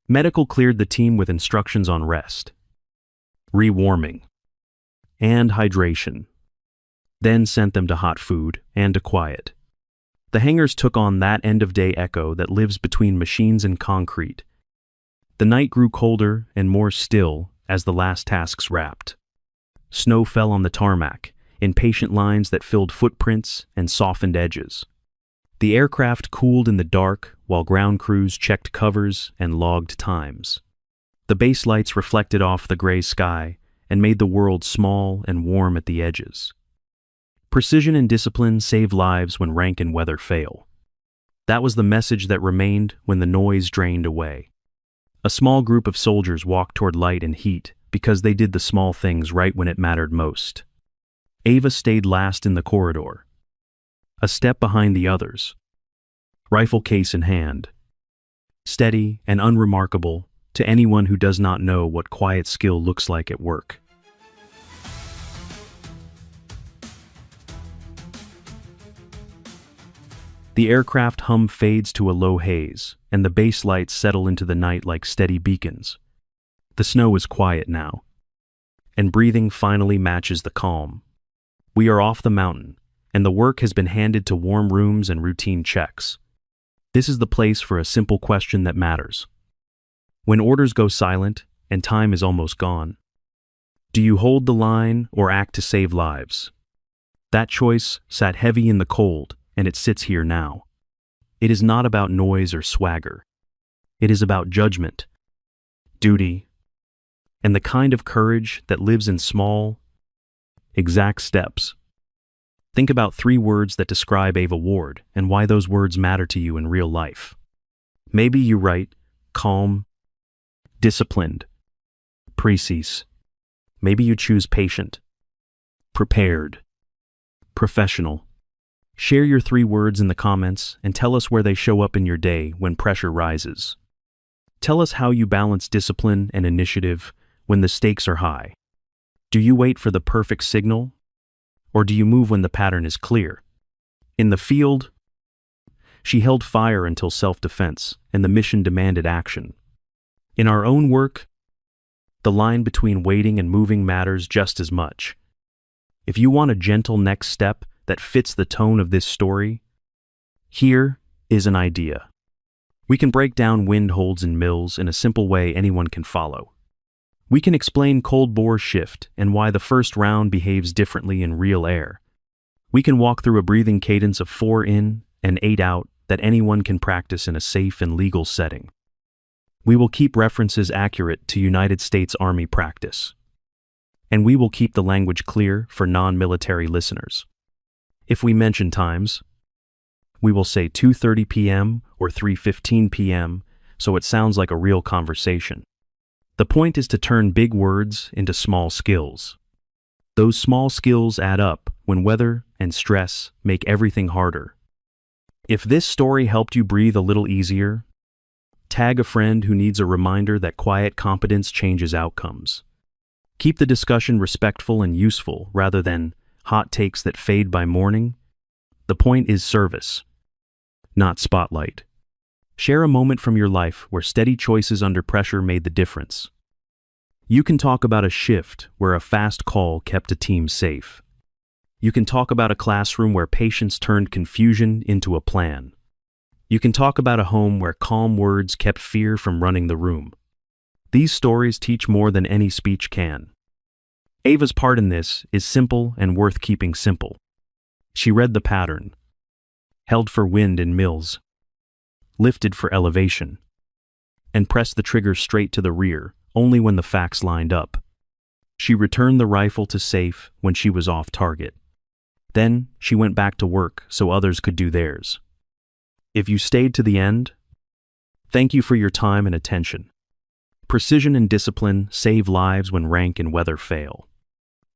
Medical cleared the team with instructions on rest, rewarming, and hydration, then sent them to hot food and to quiet. The hangars took on that end-of-day echo that lives between machines and concrete. The night grew colder and more still as the last tasks wrapped. Snow fell on the tarmac, in patient lines that filled footprints and softened edges. The aircraft cooled in the dark while ground crews checked covers and logged times. The base lights reflected off the gray sky and made the world small and warm at the edges. Precision and discipline save lives when rank and weather fail. That was the message that remained when the noise drained away. A small group of soldiers walked toward light and heat because they did the small things right when it mattered most. Ava stayed last in the corridor, a step behind the others, rifle case in hand, steady and unremarkable to anyone who does not know what quiet skill looks like at work. The aircraft hum fades to a low haze, and the base lights settle into the night like steady beacons. The snow is quiet now, and breathing finally matches the calm. We are off the mountain, and the work has been handed to warm rooms and routine checks. This is the place for a simple question that matters. When orders go silent and time is almost gone, do you hold the line or act to save lives? That choice sat heavy in the cold, and it sits here now. It is not about noise or swagger. It is about judgment, duty, and the kind of courage that lives in small, exact steps. Think about 3 words that describe Ava Ward and why those words matter to you in real life. Maybe you write calm, disciplined, precise. Maybe you choose patient, prepared, professional. Share your 3 words in the comments and tell us where they show up in your day when pressure rises. Tell us how you balance discipline and initiative when the stakes are high. Do you wait for the perfect signal, or do you move when the pattern is clear? In the field, she held fire until self-defense, and the mission demanded action. In our own work, the line between waiting and moving matters just as much. If you want a gentle next step that fits the tone of this story, here is an idea. We can break down wind holds and mills in a simple way anyone can follow. We can explain cold bore shift and why the first round behaves differently in real air. We can walk through a breathing cadence of 4 in and 8 out that anyone can practice in a safe and legal setting. We will keep references accurate to United States Army practice. And we will keep the language clear for non-military listeners. If we mention times, we will say 2:30 p.m. or 3:15 p.m. so it sounds like a real conversation. The point is to turn big words into small skills. Those small skills add up when weather and stress make everything harder. If this story helped you breathe a little easier, tag a friend who needs a reminder that quiet competence changes outcomes. Keep the discussion respectful and useful rather than hot takes that fade by morning. The point is service, not spotlight. Share a moment from your life where steady choices under pressure made the difference. You can talk about a shift where a fast call kept a team safe. You can talk about a classroom where patience turned confusion into a plan. You can talk about a home where calm words kept fear from running the room. These stories teach more than any speech can. Ava's part in this is simple and worth keeping simple. She read the pattern, held for wind in mills, lifted for elevation, and pressed the trigger straight to the rear only when the facts lined up. She returned the rifle to safe when she was off target. Then she went back to work so others could do theirs. If you stayed to the end, thank you for your time and attention. Precision and discipline save lives when rank and weather fail.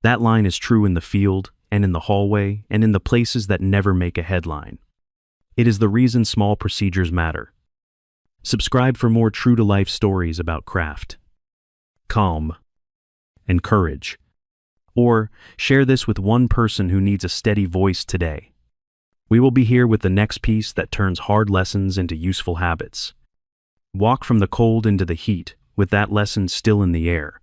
That line is true in the field and in the hallway and in the places that never make a headline. It is the reason small procedures matter. Subscribe for more true-to-life stories about craft, calm, and courage. Or share this with one person who needs a steady voice today. We will be here with the next piece that turns hard lessons into useful habits. Walk from the cold into the heat, with that lesson still in the air.